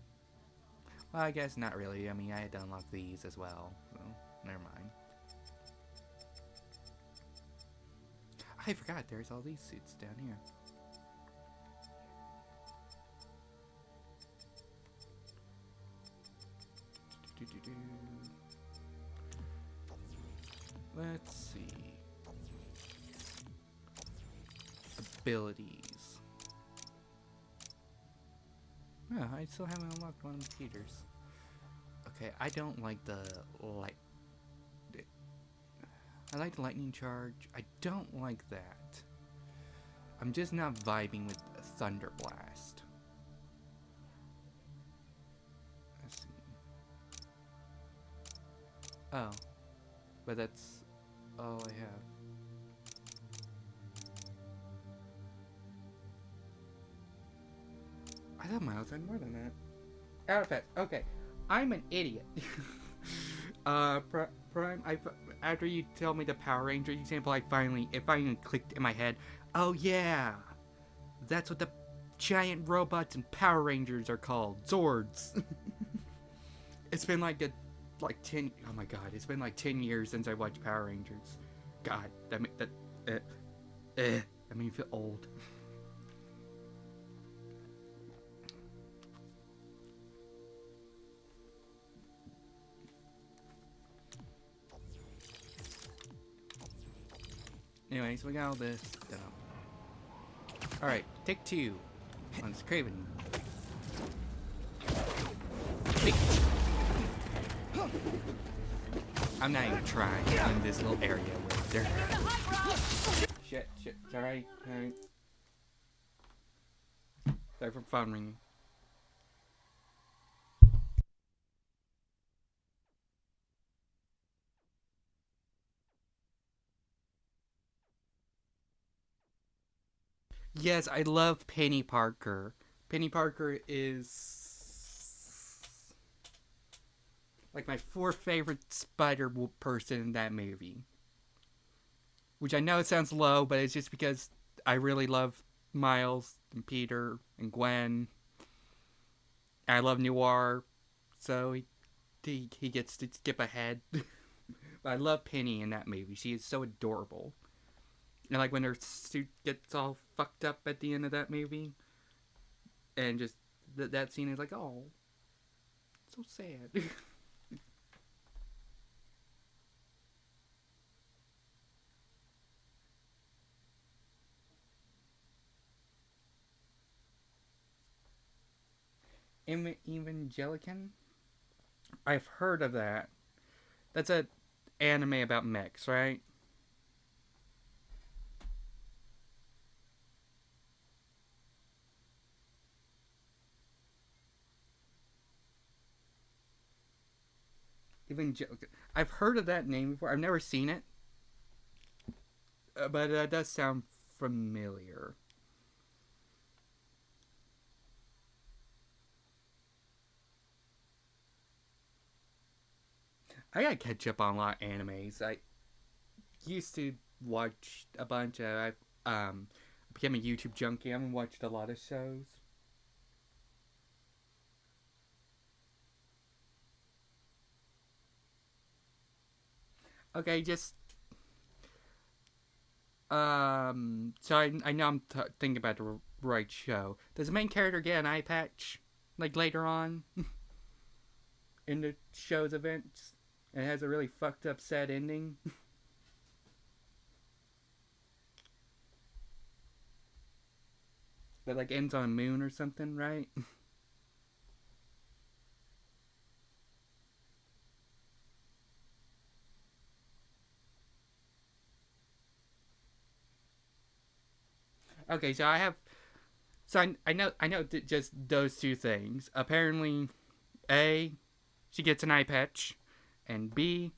Well, I guess not really. I mean, I had to unlock these as well, so never mind. I forgot there's all these suits down here. Let's see. Abilities. Oh, I still haven't unlocked one of Peter's. Okay, I don't like the light. I like the lightning charge. I don't like that. I'm just not vibing with Thunder Blast. Let's see. Oh, but that's all I have. I thought Miles had more than that. Out of it. Okay, I'm an idiot. Prime. After you tell me the Power Ranger example, it finally clicked in my head. Oh yeah, that's what the giant robots and Power Rangers are called. Zords. It's been like like 10. Oh my god, it's been like 10 years since I watched Power Rangers. God, that made me feel old. Anyways, we got all this done. Alright, take 2 on Kraven. I'm not even trying in this little area where they're... Shit, alright. Sorry for phone ringing. Yes, I love Penny Parker. Penny Parker is like my 4th favorite Spider person in that movie. Which I know it sounds low, but it's just because I really love Miles and Peter and Gwen. I love Noir, so he gets to skip ahead. But I love Penny in that movie. She is so adorable. And like when her suit gets all fucked up at the end of that movie, and just that scene is like, oh, so sad. Evangelican? I've heard of that. That's a anime about mechs, right? I've heard of that name before. I've never seen it, but it does sound familiar. I gotta catch up on a lot of animes. I used to watch a bunch of. I became a YouTube junkie. I haven't watched a lot of shows. Okay, just so I know I'm thinking about the right show. Does the main character get an eye patch like later on in the show's events, and it has a really fucked up sad ending? That like ends on a moon or something, right? Okay, so I know just those 2 things. Apparently, A, she gets an eye patch, and B,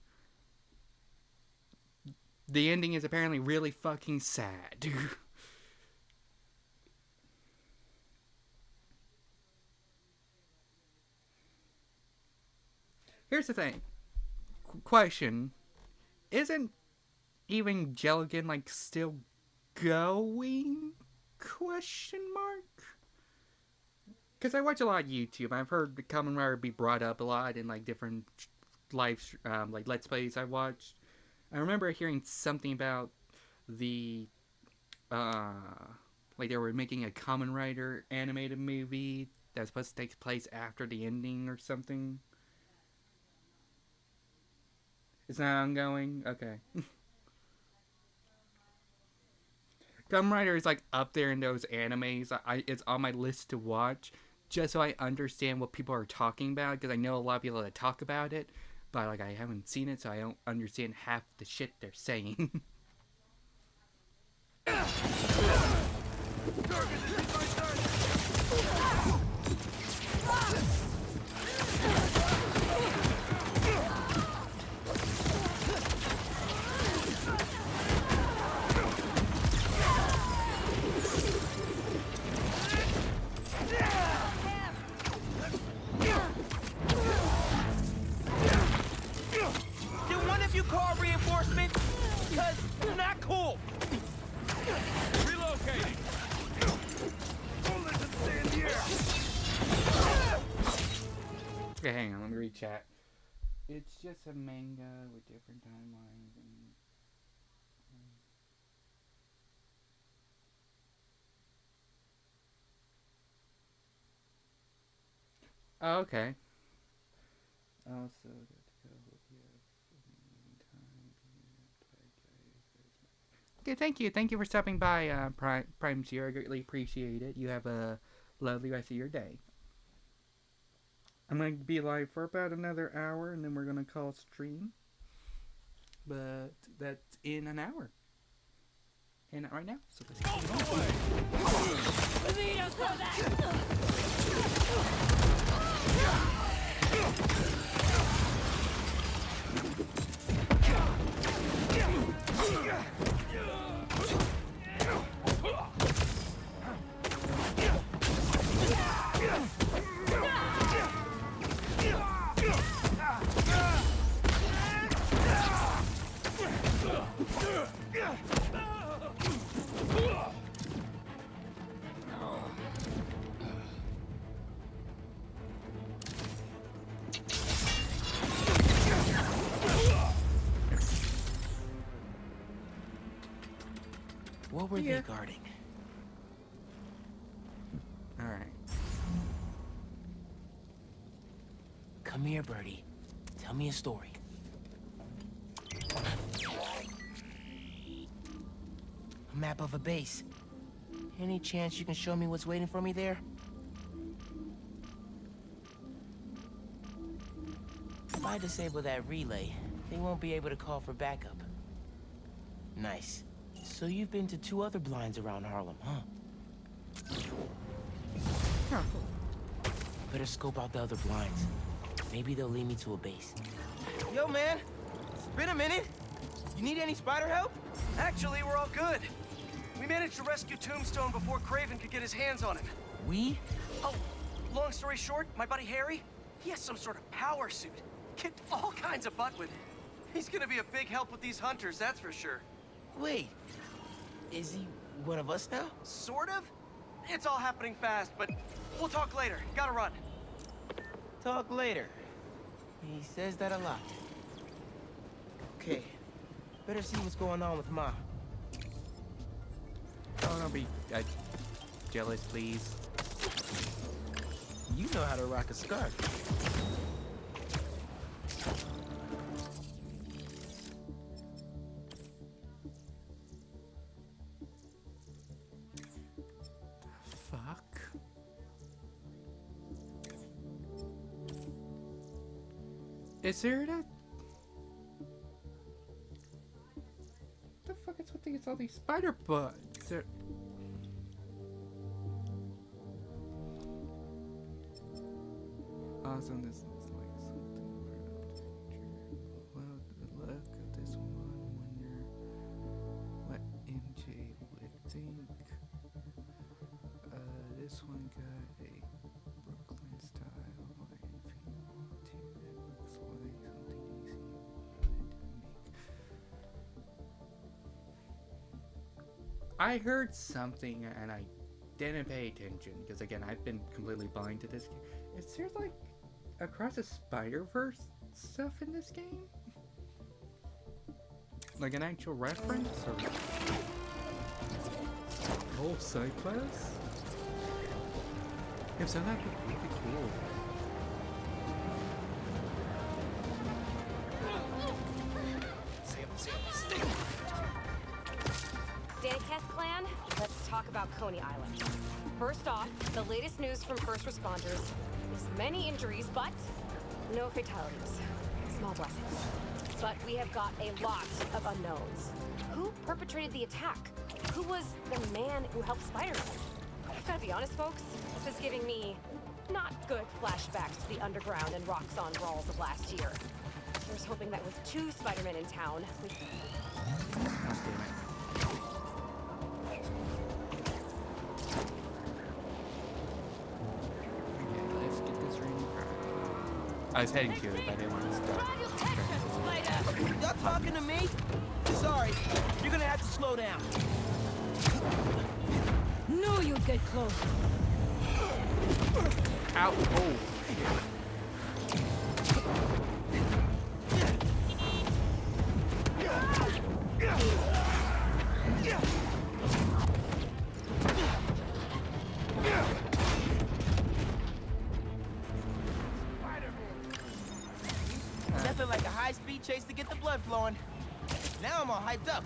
the ending is apparently really fucking sad. Here's the thing. Question. Isn't Evangelion like still going? Question mark? Because I watch a lot of YouTube. I've heard the Kamen Rider be brought up a lot in like different live like Let's Plays I watched. I remember hearing something about the like they were making a Kamen Rider animated movie that was supposed to take place after the ending or something. It's not ongoing? Okay. Kamen Rider is like up there in those animes. It's on my list to watch just so I understand what people are talking about, because I know a lot of people that talk about it, but like I haven't seen it, so I don't understand half the shit they're saying. Call reinforcements? Because they're not cool. Relocating. Bullets stand here. Okay, hang on, let me read chat. It's just a manga with different timelines and. Oh, okay. Also, okay, thank you. Thank you for stopping by, Prime Zero. I greatly appreciate it. You have a lovely rest of your day. I'm going to be live for about another hour, and then we're going to call stream. But that's in an hour. And not right now. So let's get What were they guarding? Alright. Come here, Birdie. Tell me a story. A map of a base. Any chance you can show me what's waiting for me there? If I disable that relay, they won't be able to call for backup. Nice. So you've been to 2 other blinds around Harlem, huh? Better scope out the other blinds. Maybe they'll lead me to a base. Yo, man. It's been a minute. You need any spider help? Actually, we're all good. We managed to rescue Tombstone before Kraven could get his hands on him. We? Oh, long story short, my buddy Harry, he has some sort of power suit. Kicked all kinds of butt with it. He's gonna be a big help with these hunters, that's for sure. Wait. Is he one of us now? Sort of? It's all happening fast, but we'll talk later. Gotta run. Talk later. He says that a lot. Okay. Better see what's going on with Ma. Oh, don't be jealous, please. You know how to rock a scarf. Fuck. Is there that? The fuck is with these all these spider butts? Awesome, this is like something for well, the look of this one when you're what MJ would think. This one got a Brooklyn style and feel to it. Looks like something easy would make. I heard something and I didn't pay attention because again I've been completely blind to this game. Is there like across the Spider-Verse stuff in this game? Like an actual reference or whole side quest? If so, that'd be really cool. Daniketh clan, let's talk about Coney Island. First off, the latest news from first responders is many injuries, but no fatalities. Small blessings. But we have got a lot of unknowns. Who perpetrated the attack? Who was the man who helped Spider-Man? I've gotta be honest, folks, this is giving me not good flashbacks to the underground and Roxxon brawls of last year. I was hoping that with 2 Spider-Men in town, we... I was heading to it, but I didn't want to stop. Y'all talking to me? Sorry, you're gonna have to slow down. Knew you'd get close. Ow! Oh, blood flowing. Now I'm all hyped up.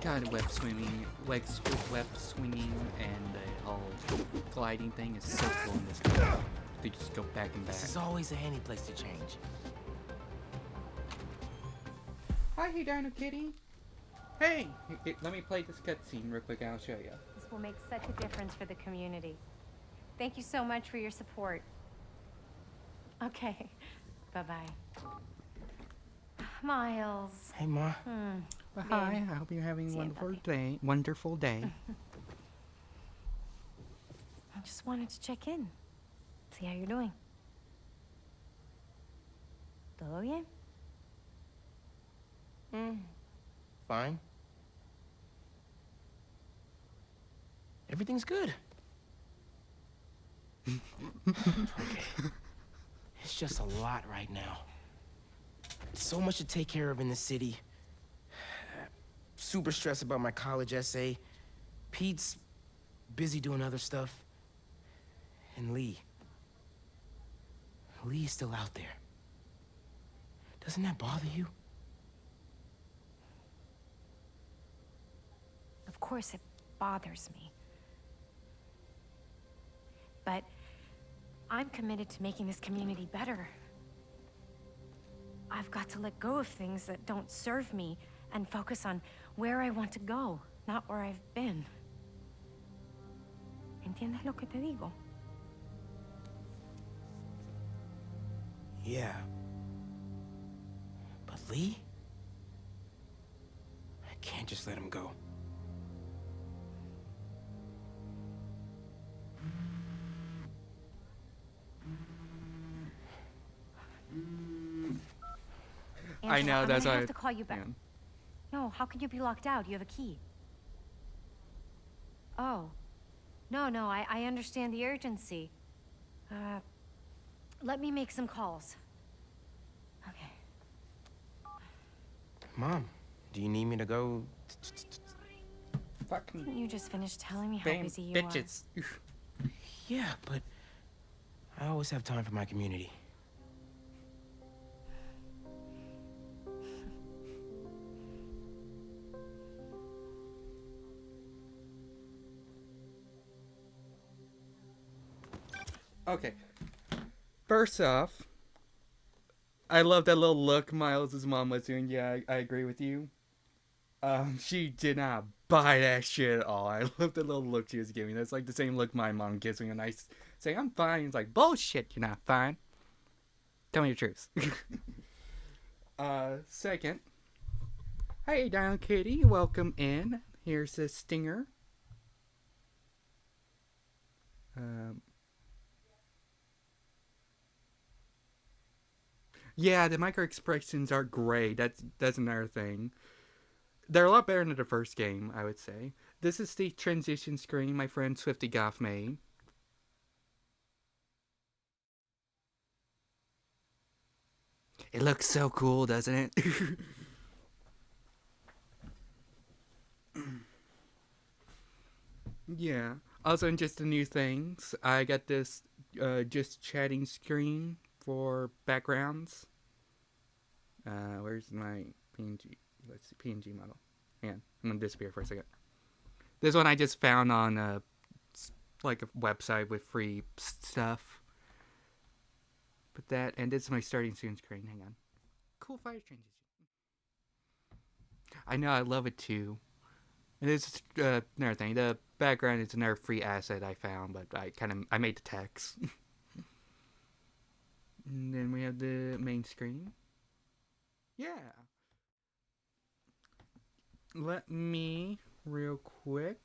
God, web swinging, and the whole gliding thing is so cool in this game. They just go back and back. This is always a handy place to change. Hi, hey, Dino Kitty. Hey, let me play this cutscene real quick and I'll show you. This will make such a difference for the community. Thank you so much for your support. Okay, bye-bye. Miles. Hey, Ma. Well, hi, I hope you're having a wonderful day. I just wanted to check in. See how you're doing. ¿Todo bien? Fine. Everything's good. Okay. It's just a lot right now. So much to take care of in the city. Super stressed about my college essay. Pete's busy doing other stuff. And Lee. Lee's still out there. Doesn't that bother you? Of course it bothers me. But I'm committed to making this community better. I've got to let go of things that don't serve me and focus on where I want to go, not where I've been. ¿Entiendes lo que te digo? Yeah. But Lee? I can't just let him go. I know, I'm that's gonna why. have to call you back. Yeah. No, how could you be locked out? You have a key. Oh. No, I understand the urgency. Let me make some calls. Okay. Mom, do you need me to go? Fucking Didn't you just finish telling me how damn busy you bitches. Yeah, but I always have time for my community. Okay. First off, I love that little look Miles' mom was doing. Yeah, I agree with you. She did not buy that shit at all. I love the little look she was giving. That's like the same look my mom gives me when I say I'm fine. It's like, bullshit, you're not fine. Tell me the truth. Second. Hey, Dino Kitty, welcome in. Here's the stinger. Yeah, the micro expressions are great. That's another thing. They're a lot better than the first game, I would say. This is the transition screen my friend Swifty Goff made. It looks so cool, doesn't it? Yeah. Also, in just the new things, I got this just chatting screen for backgrounds. Where's my PNG? Let's see, PNG model. Yeah, I'm gonna disappear for a second. This one I just found on like a website with free stuff. But that, and this is my starting soon screen. Hang on. Cool fire transition. I know, I love it too. And this is another thing. The background is another free asset I found, but I made the text. And then we have the main screen. Yeah. Let me, real quick,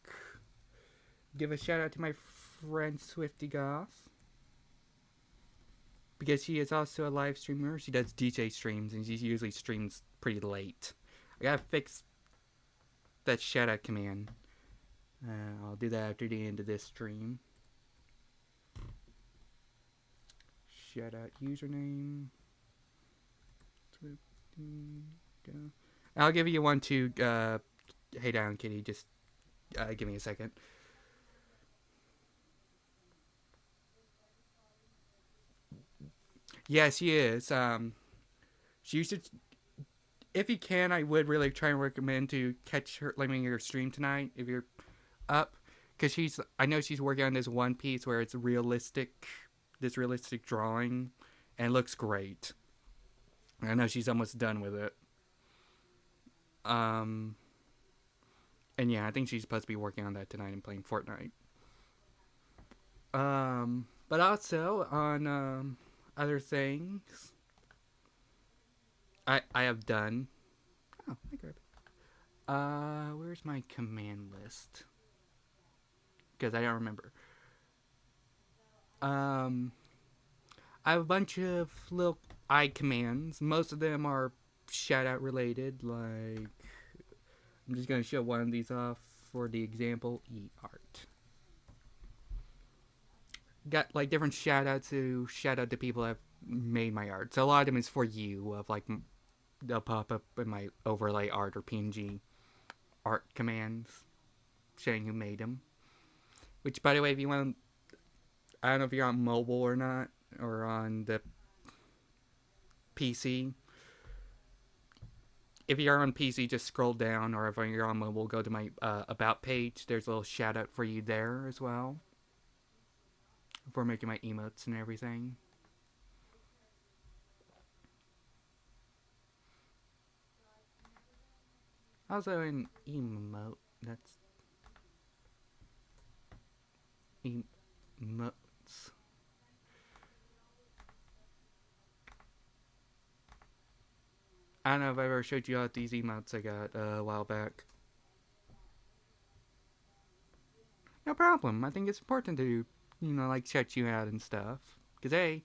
give a shout out to my friend Swifty Goth. Because she is also a live streamer. She does DJ streams, and she usually streams pretty late. I gotta fix that shoutout command. I'll do that after the end of this stream. Shoutout username. I'll give you one to Hey Down Kitty. Just give me a second. Yes, she is. She should. If you can, I would really try and recommend to catch her, like, your stream tonight if you're up, because I know she's working on this one piece where it's realistic, this realistic drawing, and it looks great. I know she's almost done with it. And yeah, I think she's supposed to be working on that tonight and playing Fortnite. But also on other things, I have done. Oh, I grab it. Where's my command list? Because I don't remember. I have a bunch of little commands. Most of them are shoutout related. Like, I'm just gonna show one of these off for the example. eArt. Got like different shout out to people that have made my art. So a lot of them is for you, of like they'll pop up in my overlay art or PNG art commands showing who made them. Which, by the way, if you want, I don't know if you're on mobile or not, or on the PC. If you're on PC, just scroll down, or if you're on mobile, go to my About page. There's a little shout out for you there as well. For making my emotes and everything. Also an emote, that's emotes. I don't know if I ever showed you all these emotes I got a while back. No problem. I think it's important to, like, shout you out and stuff. Because, hey,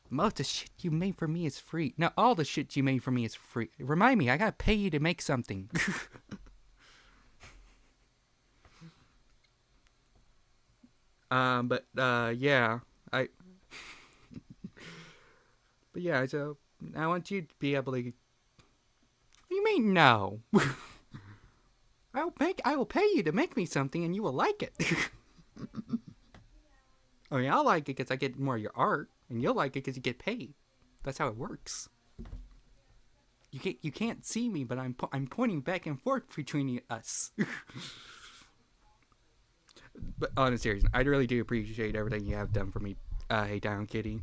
most of the shit you made for me is free. No, all the shit you made for me is free. Remind me, I gotta pay you to make something. Yeah. But yeah, so, I want you to be able to... What do you mean, no? I will pay you to make me something and you will like it. I mean, I'll like it because I get more of your art, and you'll like it because you get paid. That's how it works. You can't see me, but I'm pointing back and forth between us. But on a serious note, I really do appreciate everything you have done for me. Hey Down Kitty,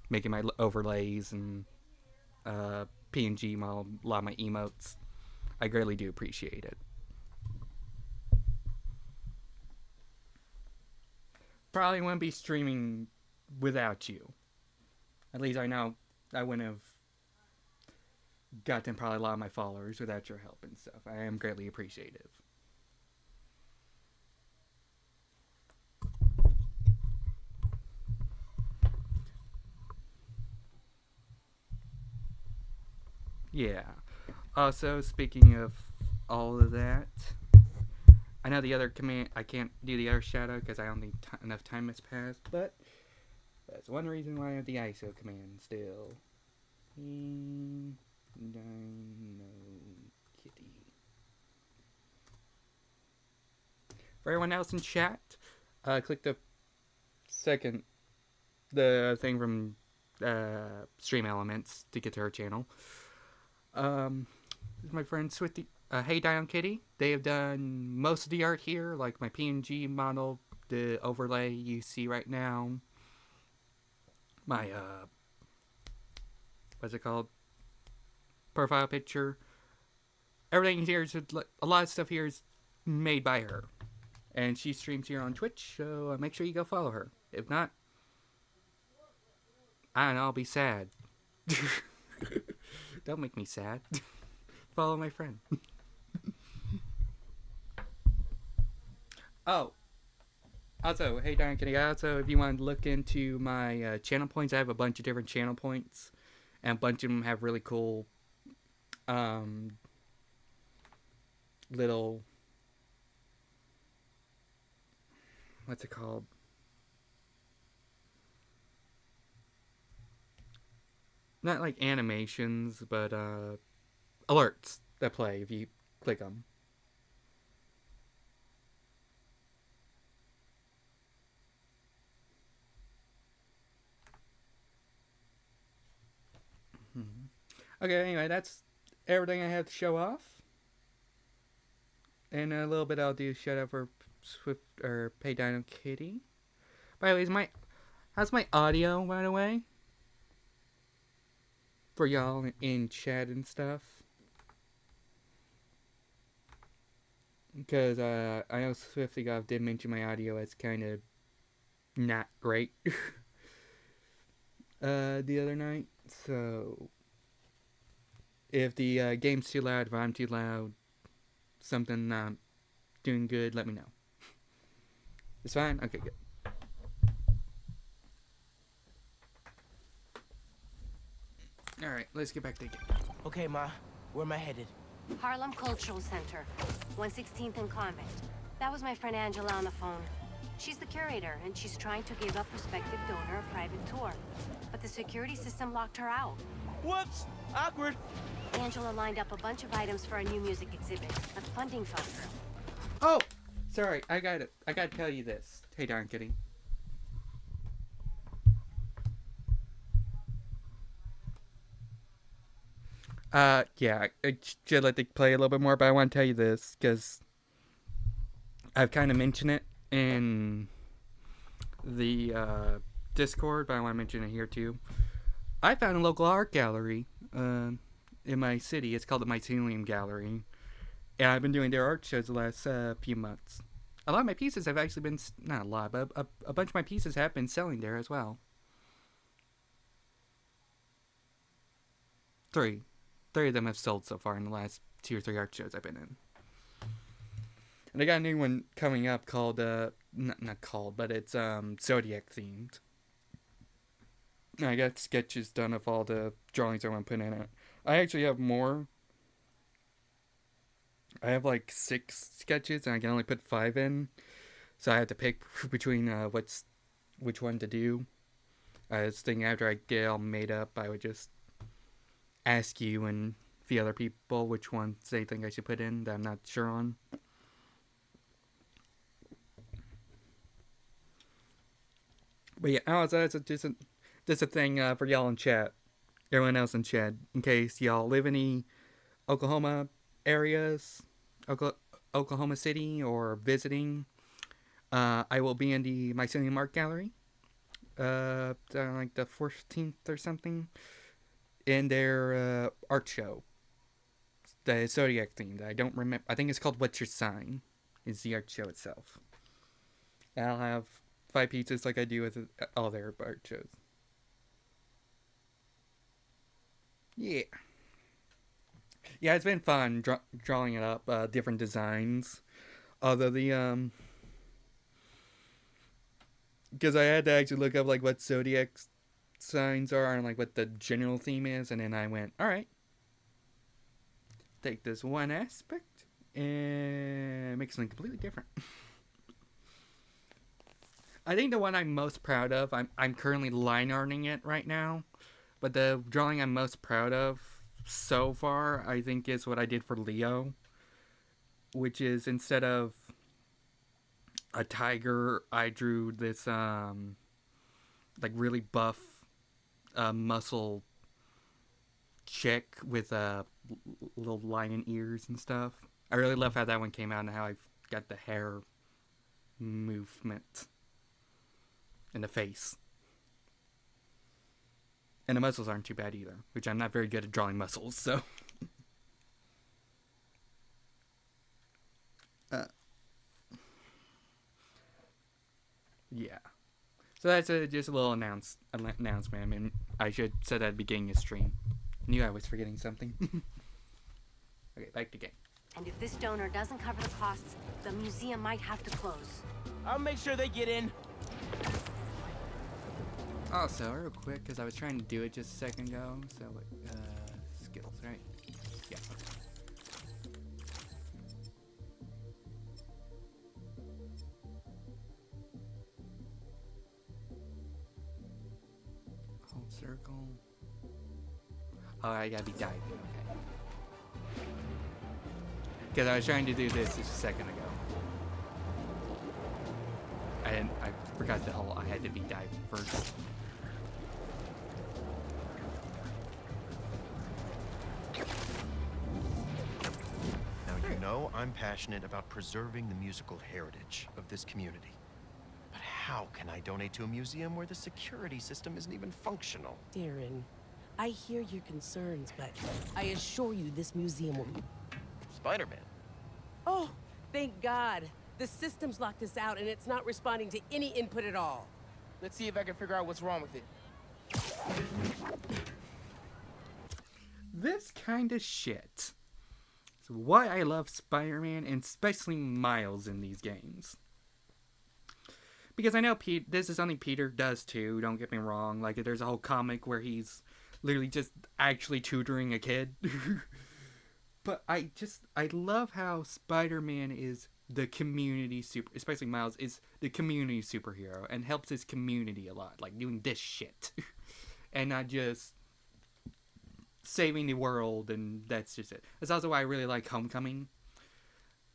making my overlays and PNG model, a lot of my emotes. I greatly do appreciate it. Probably wouldn't be streaming without you. At least I know I wouldn't have gotten probably a lot of my followers without your help and stuff. I am greatly appreciative. Yeah. Also, speaking of all of that, I know the other command, I can't do the other shadow because I don't think enough time has passed, but that's one reason why I have the ISO command still. Dino Kitty. For everyone else in chat, click the thing from Stream Elements to get to her channel. This is my friend Swifty. Hey Down Kitty. They have done most of the art here, like my PNG model, the overlay you see right now. My, what's it called? Profile picture. Everything here is, a lot of stuff here is made by her. And she streams here on Twitch, so make sure you go follow her. If not, I don't know, I'll be sad. Don't make me sad. Follow my friend. Oh. Also, hey Darren Kitty, also, if you want to look into my channel points, I have a bunch of different channel points. And a bunch of them have really cool little, what's it called? Not like animations, but alerts that play if you click them. Okay, anyway, that's everything I have to show off. And a little bit I'll do shout out for Swift or Pay Dino Kitty. By the way, how's my audio, by the way? For y'all in chat and stuff. Because I know Swifty Golf did mention my audio as kind of not great the other night. So if the game's too loud, if I'm too loud, something not doing good, let me know. It's fine? Okay, good. Alright, let's get back to the game. Okay, Ma. Where am I headed? Harlem Cultural Center, 116th and Convict. That was my friend Angela on the phone. She's the curator, and she's trying to give a prospective donor a private tour. But the security system locked her out. Whoops! Awkward! Angela lined up a bunch of items for a new music exhibit, but funding fell through. Oh! Sorry, I gotta tell you this. Hey, darn kitty. Yeah, I should let it play a little bit more, but I want to tell you this, because I've kind of mentioned it in the Discord, but I want to mention it here too. I found a local art gallery in my city. It's called the Mycelium Gallery, and I've been doing their art shows the last few months. A lot of my pieces have actually been, not a lot, but a bunch of my pieces have been selling there as well. Three of them have sold so far in the last 2 or 3 art shows I've been in. And I got a new one coming up called, not called, but it's Zodiac themed. And I got sketches done of all the drawings I want to put in it. I actually have more. I have like 6 sketches and I can only put 5 in. So I have to pick between which one to do. I was thinking after I get it all made up, I would just ask you and a few other people which ones they think I should put in that I'm not sure on. But yeah, that's just a thing for y'all in chat. Everyone else in chat, in case y'all live in any Oklahoma areas, Oklahoma City, or visiting. I will be in the Mycelium Art Gallery, like the 14th or something, in their art show. The Zodiac themed. I don't remember. I think it's called What's Your Sign, is the art show itself. And I'll have 5 pieces like I do with all their art shows. Yeah. Yeah, it's been fun drawing it up, different designs. Although the, because I had to actually look up, like, what Zodiac signs are and, like, what the general theme is, and then I went, alright. Take this one aspect and make something completely different. I think the one I'm most proud of, I'm currently line arting it right now, but the drawing I'm most proud of so far, I think, is what I did for Leo, which is instead of a tiger, I drew this like really buff muscle chick with little lion ears and stuff. I really love how that one came out and how I've got the hair movement in the face. And the muscles aren't too bad either, which I'm not very good at drawing muscles, so. Yeah. So that's just a little announcement. I mean, I should say that at the beginning of the stream. Knew I was forgetting something. Okay, back to game. And if this donor doesn't cover the costs, the museum might have to close. I'll make sure they get in. Also, real quick, because I was trying to do it just a second ago, so, skills, right? Yeah, circle. Oh, I gotta be diving. Okay. Because I was trying to do this just a second ago. I forgot the whole I had to be diving first. Now, you know I'm passionate about preserving the musical heritage of this community. But how can I donate to a museum where the security system isn't even functional? Darren, I hear your concerns, but I assure you this museum will be... Spider-Man. Oh, thank God. The system's locked us out and it's not responding to any input at all. Let's see if I can figure out what's wrong with it. This kind of shit. It's why I love Spider-Man, and especially Miles in these games. Because I know this is something Peter does too, don't get me wrong. Like, there's a whole comic where he's literally just actually tutoring a kid. But I love how Spider-Man is the community especially Miles is the community superhero and helps his community a lot, like doing this shit. And not just saving the world, and that's just it. That's also why I really like Homecoming.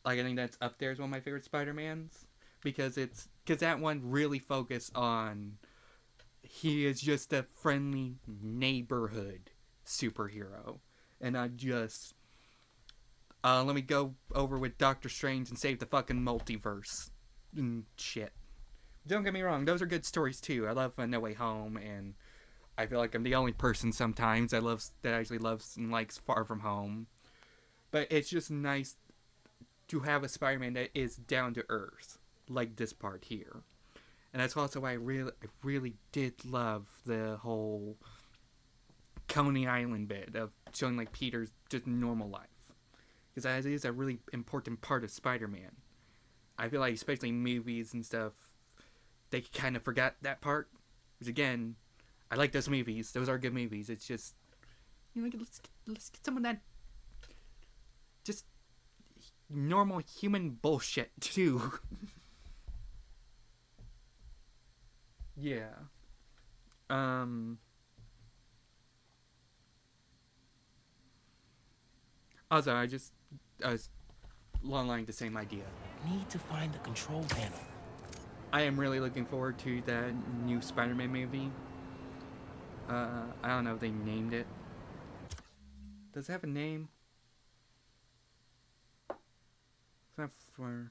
Like, I think that's up there as one of my favorite Spider-Mans. Because that one really focused on he is just a friendly neighborhood superhero. And not just let me go over with Doctor Strange and save the fucking multiverse and shit. Don't get me wrong, those are good stories too. I love No Way Home, and I feel like I'm the only person sometimes that actually loves and likes Far From Home. But it's just nice to have a Spider-Man that is down to earth, like this part here. And that's also why I really did love the whole Coney Island bit of showing like Peter's just normal life. Because that is a really important part of Spider-Man. I feel like, especially in movies and stuff, they kind of forgot that part. Which, again, I like those movies. Those are good movies. It's just, you know, let's get some of that just normal human bullshit, too. Yeah. Also, I was long line the same idea. Need to find the control panel. I am really looking forward to that new Spider-Man movie. I don't know if they named it. Does it have a name? It's not for...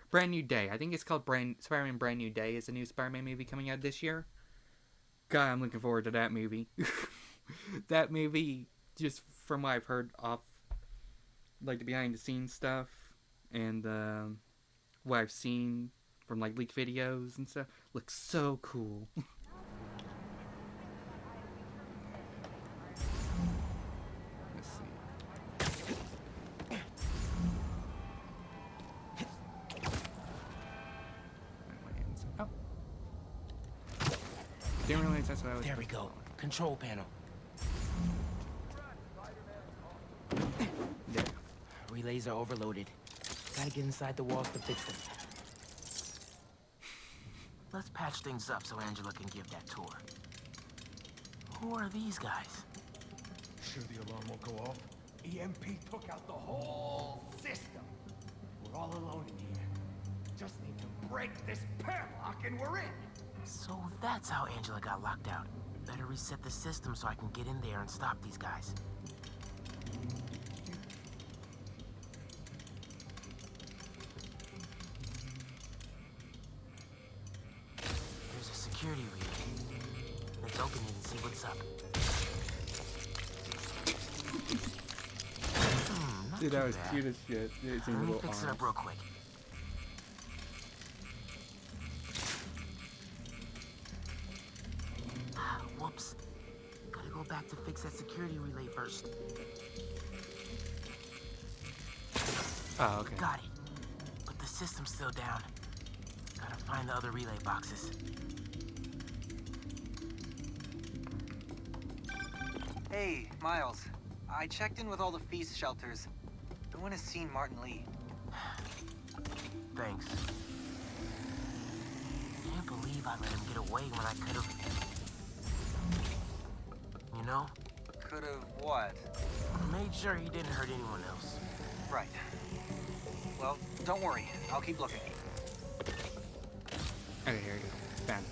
Brand New Day. I think it's called Spider-Man Brand New Day is a new Spider-Man movie coming out this year. God, I'm looking forward to that movie. That movie, just from what I've heard off, like, the behind-the-scenes stuff, and what I've seen from, like, leaked videos and stuff, looks so cool. Let's see. Oh. Didn't realize that's what I was... There we go. Control panel. There. Relays are overloaded. Gotta get inside the walls to fix them. Let's patch things up so Angela can give that tour. Who are these guys? Sure the alarm won't go off? EMP took out the whole system. We're all alone in here. Just need to break this padlock and we're in. So that's how Angela got locked out. Better reset the system so I can get in there and stop these guys. There's a security relay. Let's open it and see what's up. Dude, that was cute as shit. It's in Let me little fix it arms. up real quick. Whoops. Gotta go back to fix that security relay first. Oh, okay. Got it. But the system's still down. Gotta find the other relay boxes. Hey, Miles. I checked in with all the feast shelters. No one has seen Martin Lee. Thanks. Can't believe believe I let him get away when I could have... You know? Could have what? Made sure he didn't hurt anyone else. Right. Well, don't worry. I'll keep looking. Okay, here we go. Bam.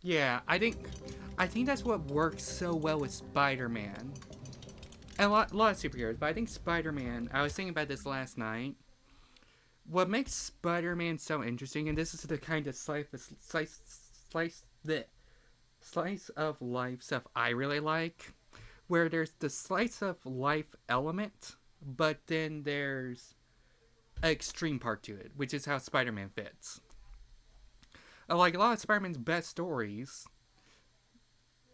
Yeah, I think that's what works so well with Spider-Man. And a lot of superheroes, but I think Spider-Man, I was thinking about this last night. What makes Spider-Man so interesting, and this is the kind of slice of life stuff I really like, where there's the slice of life element, but then there's an extreme part to it, which is how Spider-Man fits. Like, a lot of Spider-Man's best stories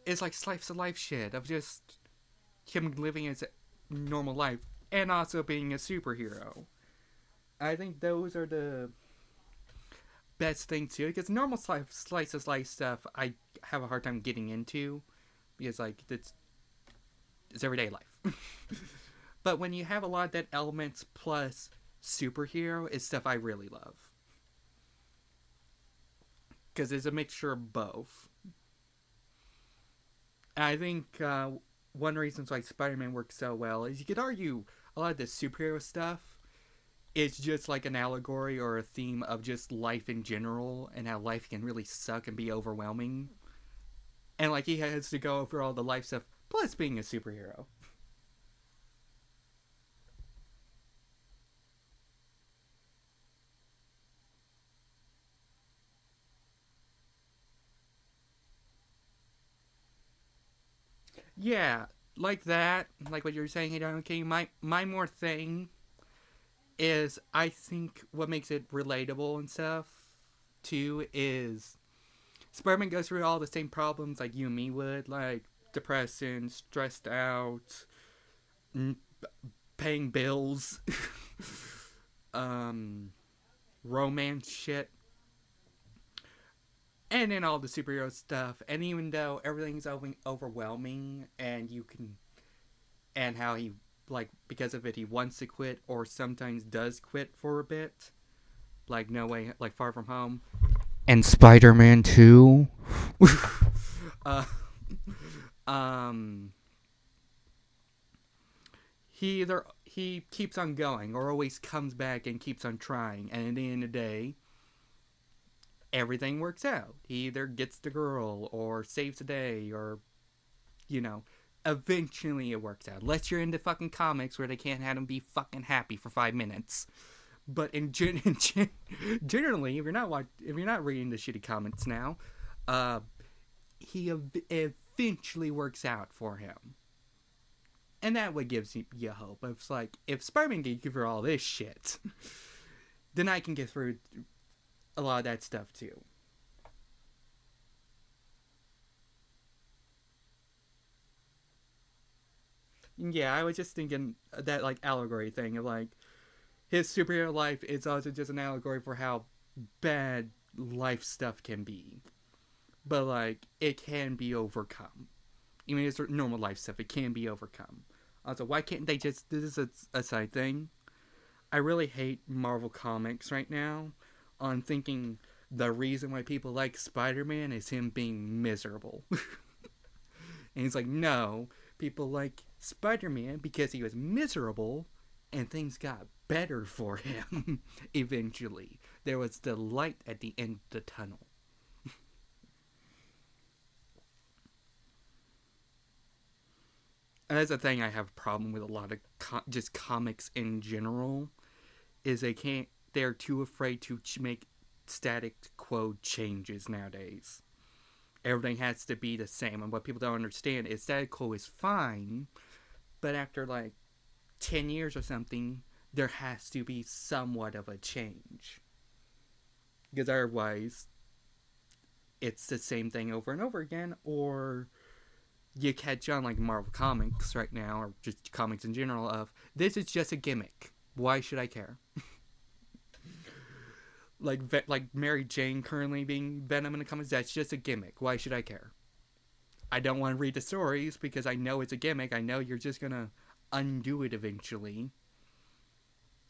is like slice of life shit of just him living his normal life and also being a superhero. I think those are the best thing too, because normal slice of life stuff I have a hard time getting into because like it's everyday life. But when you have a lot of that elements plus superhero is stuff I really love. Because it's a mixture of both. And I think one reason why Spider-Man works so well is you could argue a lot of the superhero stuff is just like an allegory or a theme of just life in general and how life can really suck and be overwhelming. And like he has to go over all the life stuff plus being a superhero. Yeah, like that, like what you were saying, hey, okay, my more thing is, I think what makes it relatable and stuff, too, is Spider-Man goes through all the same problems like you and me would, like depression, stressed out, paying bills, romance shit. And then all the superhero stuff, and even though everything's overwhelming, and and how he, like, because of it, he wants to quit, or sometimes does quit for a bit, like No Way, like Far From Home, and Spider-Man 2, he keeps on going, or always comes back and keeps on trying, and at the end of the day, everything works out. He either gets the girl, or saves the day, or, you know, eventually it works out. Unless you're into fucking comics where they can't have him be fucking happy for 5 minutes. But generally, if you're not reading the shitty comics now, he eventually works out for him. And that what gives you hope. It's like, if Spider-Man can get through all this shit, then I can get through a lot of that stuff too. Yeah, I was just thinking that like allegory thing of like his superhero life is also just an allegory for how bad life stuff can be. But like it can be overcome. Even his normal life stuff, it can be overcome. Also, why can't they just, this is a side thing. I really hate Marvel Comics right now on thinking the reason why people like Spider-Man is him being miserable. And he's like, no, people like Spider-Man because he was miserable and things got better for him eventually. There was the light at the end of the tunnel. And that's the thing I have a problem with a lot of just comics in general, is they're too afraid to make static quo changes nowadays. Everything has to be the same, and what people don't understand is static quo is fine, but after like 10 years or something, there has to be somewhat of a change. Because otherwise, it's the same thing over and over again, or you catch on like Marvel Comics right now, or just comics in general, of this is just a gimmick. Why should I care? like Mary Jane currently being Venom in the comics, that's just a gimmick. Why should I care? I don't want to read the stories because I know it's a gimmick. I know you're just gonna undo it eventually.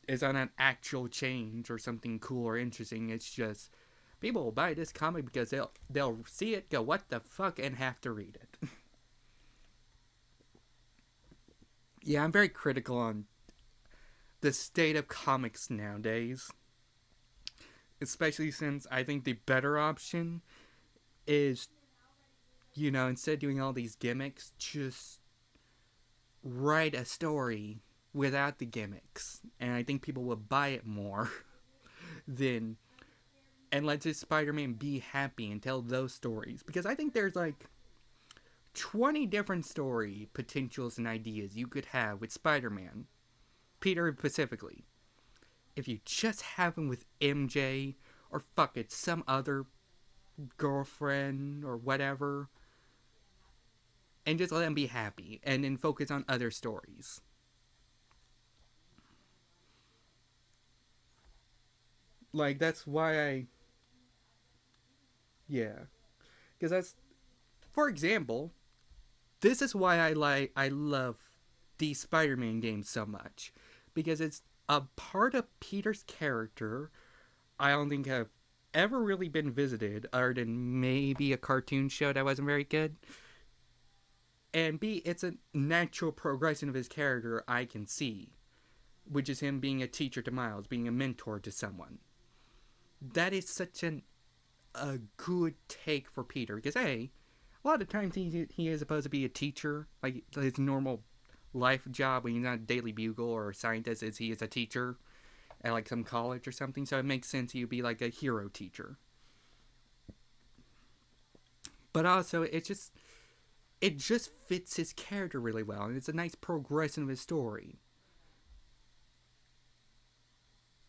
It's not an actual change or something cool or interesting. It's just people will buy this comic because they'll see it, go, what the fuck, and have to read it. Yeah, I'm very critical on the state of comics nowadays. Especially since I think the better option is, you know, instead of doing all these gimmicks, just write a story without the gimmicks. And I think people would buy it more than... And let just Spider-Man be happy and tell those stories. Because I think there's like 20 different story potentials and ideas you could have with Spider-Man. Peter specifically. If you just have him with MJ, or fuck it, some other girlfriend, or whatever. And just let him be happy. And then focus on other stories. Like, that's why yeah. Because that's... For example, this is why I love these Spider-Man games so much. Because it's a part of Peter's character I don't think have ever really been visited, other than maybe a cartoon show that wasn't very good. And B, it's a natural progression of his character I can see. Which is him being a teacher to Miles, being a mentor to someone. That is such a good take for Peter. Because A, a lot of times he is supposed to be a teacher. Like his normal life job when he's not a Daily Bugle or a scientist is he is a teacher at like some college or something. So it makes sense he'd be like a hero teacher. But also it just fits his character really well. And it's a nice progression of his story.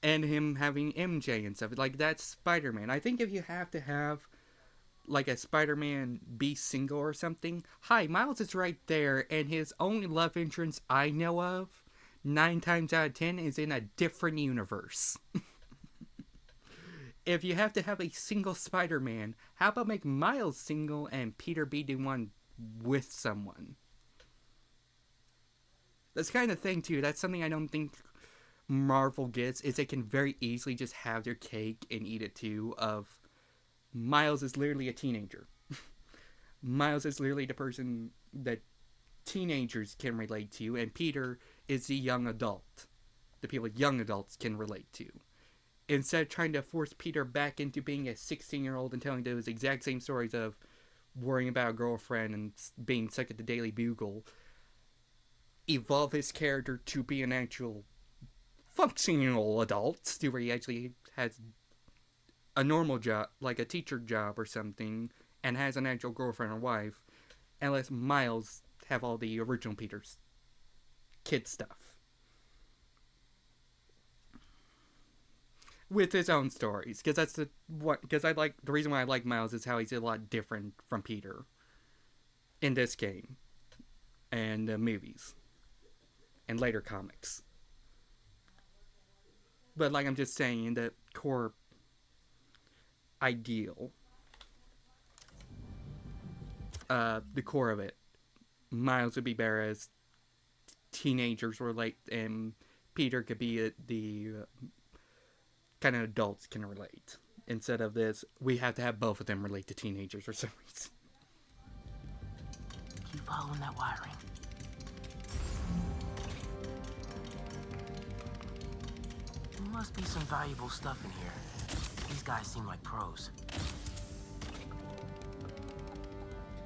And him having MJ and stuff. Like, that's Spider-Man. I think if you have to have, like, a Spider-Man be single or something. Hi, Miles is right there. And his only love interest I know of, 9 times out of 10, is in a different universe. If you have to have a single Spider-Man, how about make Miles single and Peter be the one with someone? That's kind of thing, too. That's something I don't think Marvel gets, is they can very easily just have their cake and eat it too, of Miles is literally a teenager. Miles is literally the person that teenagers can relate to, and Peter is the young adult. The people young adults can relate to. Instead of trying to force Peter back into being a 16-year-old and telling those exact same stories of worrying about a girlfriend and being stuck at the Daily Bugle, evolve his character to be an actual functional adult, to where he actually has a normal job, like a teacher job or something, and has an actual girlfriend or wife, and lets Miles have all the original Peter's kid stuff. With his own stories, because that's the reason why I like Miles is how he's a lot different from Peter in this game, and movies, and later comics. But like I'm just saying, in the core ideal, the core of it, Miles would be better as teenagers relate, and Peter could be the kind of adults can relate. Instead of this, we have to have both of them relate to teenagers for some reason. Keep following that wiring. There must be some valuable stuff in here. These guys seem like pros.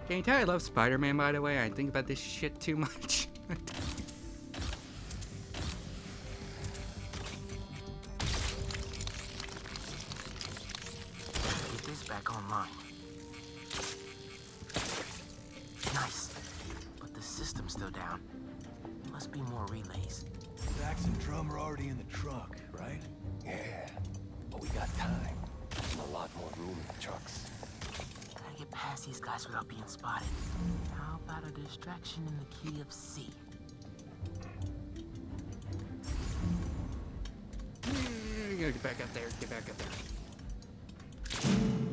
Can you tell I love Spider-Man, by the way? I think about this shit too much. Get this back online. Nice. But the system's still down. Must be more relays. Sax and drum are already in the truck, right? Yeah, but we got time. And a lot more room in the trucks. Gotta get past these guys without being spotted. How about a distraction in the key of C? Get back up there, get back up there.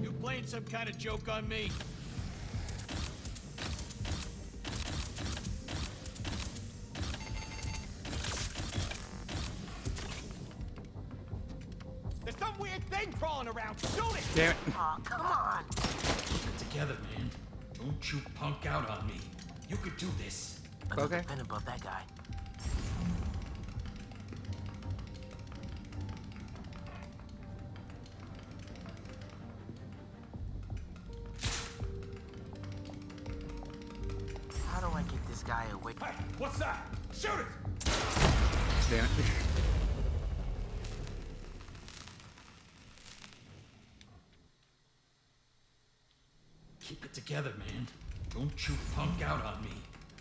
You playing some kind of joke on me? Damn it. Aw, come on. Keep it together, man. Don't you punk out on me. You could do this. Another Okay. pin above that guy. How do I get this guy away? Hey, what's that? Shoot it! Damn it. Keep it together, man. Don't you punk out on me.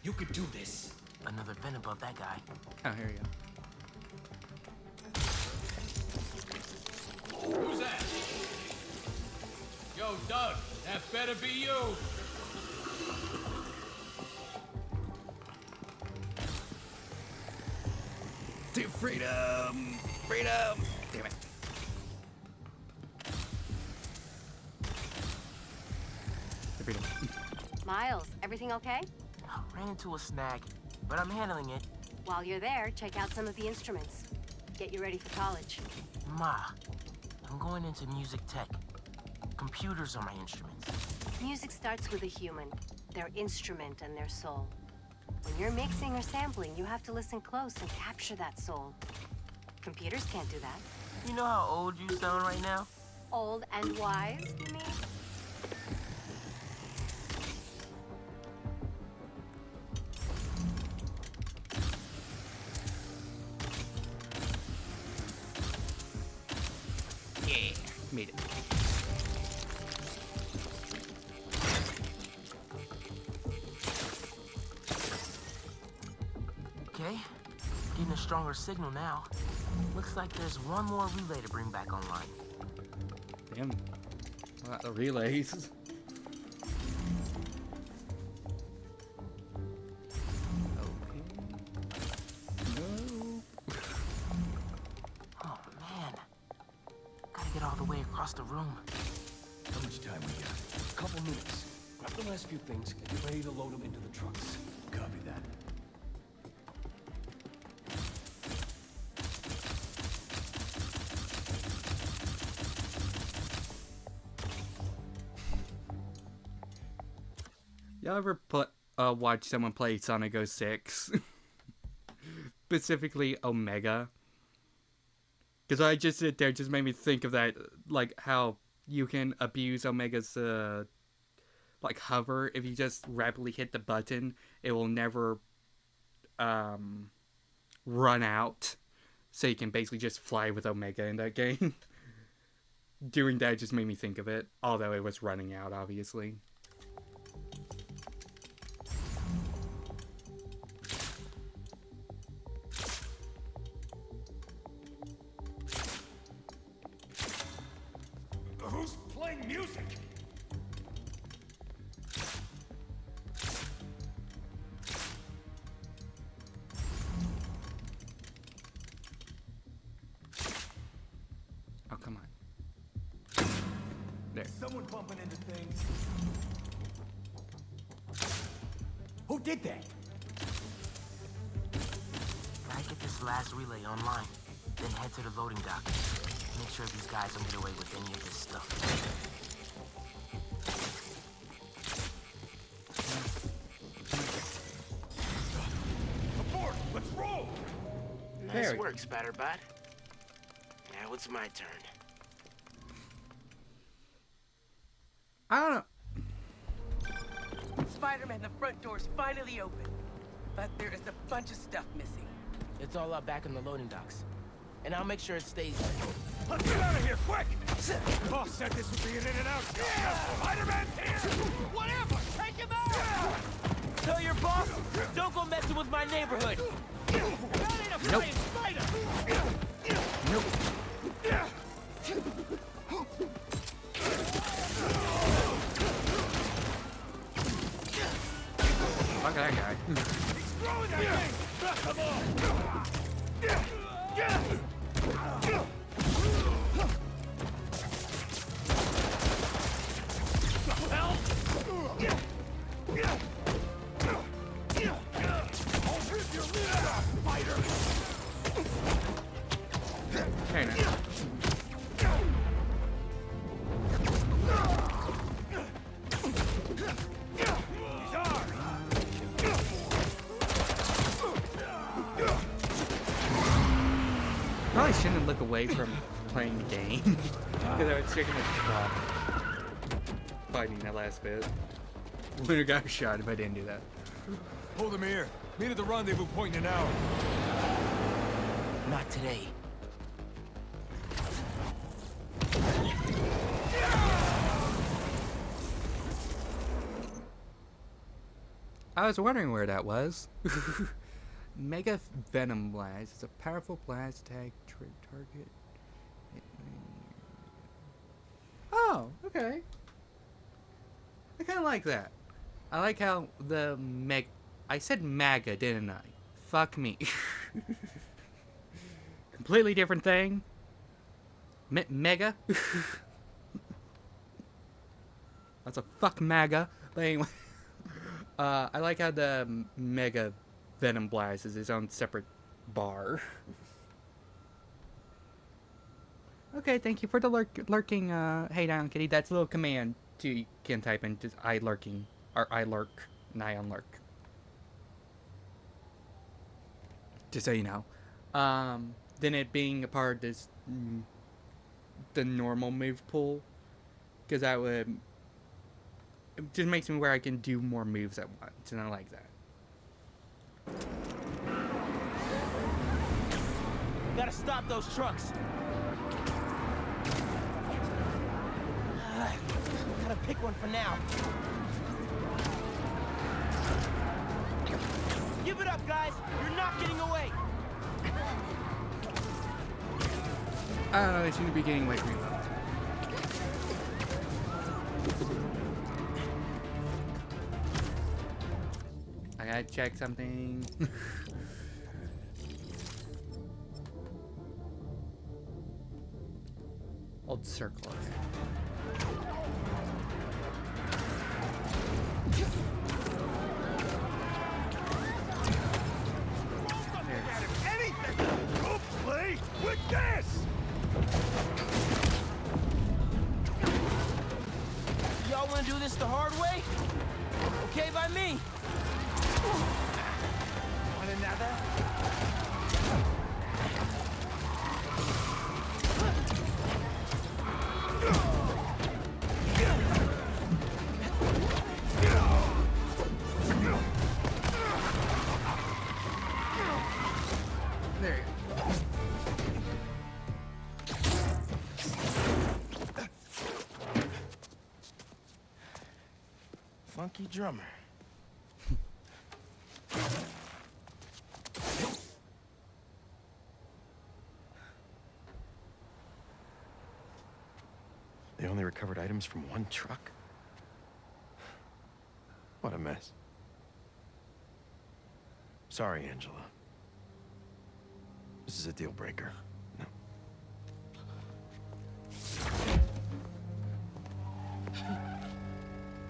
You could do this. Another pin above that guy. Oh, here you go. Who's that? Yo, Doug, that better be you. To freedom! Freedom! Damn it. To freedom. Miles, everything okay? Ran into a snag, but I'm handling it. While you're there, check out some of the instruments. Get you ready for college. Ma, I'm going into music tech. Computers are my instruments. Music starts with a human, their instrument and their soul. When you're mixing or sampling, you have to listen close and capture that soul. Computers can't do that. You know how old you sound right now? Old and wise, you mean? Yeah, made it. Okay, getting a stronger signal now. Looks like there's one more relay to bring back online. Damn. A lot of relays. Oh man, gotta get all the way across the room. How much time we got? A couple minutes. Grab the last few things and get ready to load them into the trucks. Copy that. Y'all ever watch someone play Sonic 06? Specifically Omega? Because I just sit there, just made me think of that, like how you can abuse Omega's like hover. If you just rapidly hit the button, it will never run out. So you can basically just fly with Omega in that game. Doing that just made me think of it, although it was running out, obviously. Who's playing music? Oh, come on. There. Someone bumping into things. Who did that? Gotta get this last relay online, then head to the loading dock. Make sure these guys don't get away with any of this stuff. Abort! Let's roll! Nice work, Spatterbot. Now it's my turn. I don't know. Spider-Man, the front door's finally open. But there is a bunch of stuff missing. It's all up back in the loading docks. And I'll make sure it stays. Let's get out of here, quick! Boss said this would be an in-and-out stop. Spider-Man's here! Whatever! Take him out! Tell your boss, don't go messing with my neighborhood. That ain't a flying spider! Nope. Fuck that guy. He's throwing that thing! Come on! Hey, now. took away from playing the game. Because I was taking a drop fighting that last bit. Would have got shot if I didn't do that. Hold him here. Meet at the rendezvous point in an hour. Not today. I was wondering where that was. Mega Venom Blast. It's a powerful blast attack target. Oh, okay. I kind of like that. I like how the I said MAGA, didn't I? Fuck me. Completely different thing. Mega. That's a fuck MAGA. But anyway. I like how the Mega Venom Blast is his own separate bar. Okay, thank you for the lurking, hey down kitty. That's a little command you can type in, just I lurking, or I lurk, and I unlurk. Just so you know. Then it being a part of this, the normal move pool, because that would, it just makes me where I can do more moves at once, and I like that. Gotta stop those trucks. Gotta pick one for now. Give it up, guys. You're not getting away. I don't know, they seem to be getting away from me. I gotta check something. Old circle. Anything! Go play with this! Y'all wanna do this the hard way? Okay by me. Want another? There you go. Funky drummer. They only recovered items from one truck? What a mess. Sorry, Angela. This is a deal breaker. No.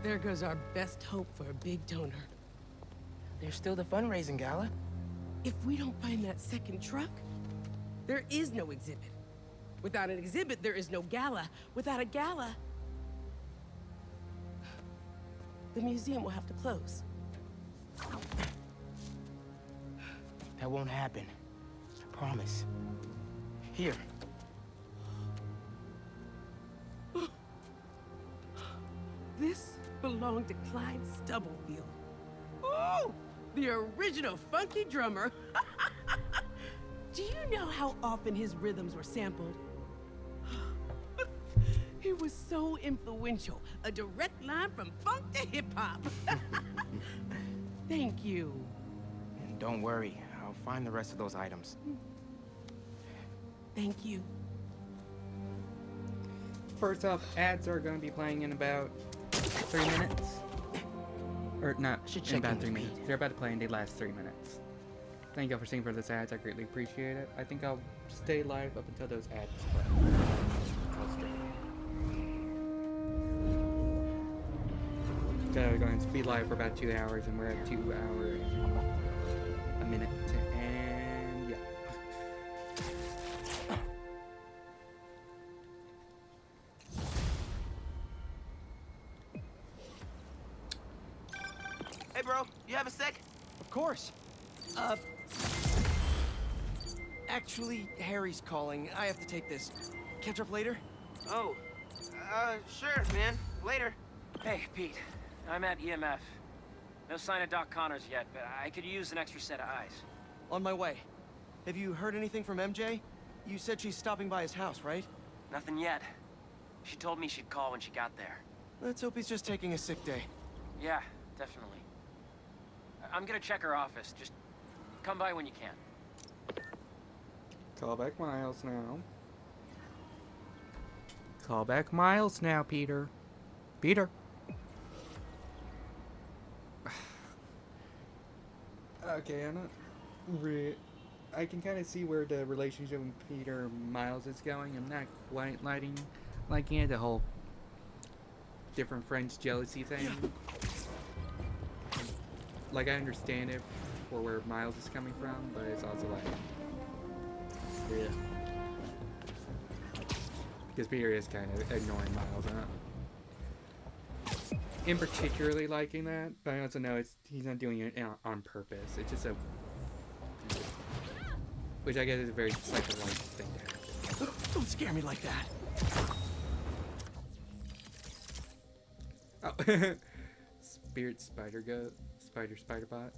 There goes our best hope for a big donor. There's still the fundraising gala. If we don't find that second truck, there is no exhibit. Without an exhibit, there is no gala. Without a gala, the museum will have to close. That won't happen. I promise. Here. This belonged to Clyde Stubblefield. Ooh! The original funky drummer. Do you know how often his rhythms were sampled? He was so influential. A direct line from funk to hip-hop. Thank you. And don't worry, I'll find the rest of those items. Thank you. First off, ads are going to be playing in about 3 minutes. Or not, in about 3 minutes. They're about to play and they last 3 minutes. Thank you all for staying for this ads. I greatly appreciate it. I think I'll stay live up until those ads play. So we're going to be live for about 2 hours, and we're at 2 hours, a minute, and yeah. Hey, bro, you have a sec? Of course. Actually, Harry's calling. I have to take this. Catch up later? Oh, sure, man. Later. Hey, Pete. I'm at EMF. No sign of Doc Connors yet, but I could use an extra set of eyes. On my way. Have you heard anything from MJ? You said she's stopping by his house, right? Nothing yet. She told me she'd call when she got there. Let's hope he's just taking a sick day. Yeah, definitely. I'm gonna check her office. Just come by when you can. Call back Miles now. Call back Miles now, Peter. Peter. Okay, I'm not I can kind of see where the relationship with Peter and Miles is going. I'm not quite liking it, the whole different friends jealousy thing. Like, I understand it for where Miles is coming from, but it's also like, yeah. Because Peter is kind of ignoring Miles, in particularly liking that, but I also know he's not doing it on purpose. It's just a, which I guess is a very psychological thing to happen. Don't scare me like that. Oh, Spirit Spider Goat, Spider Bot.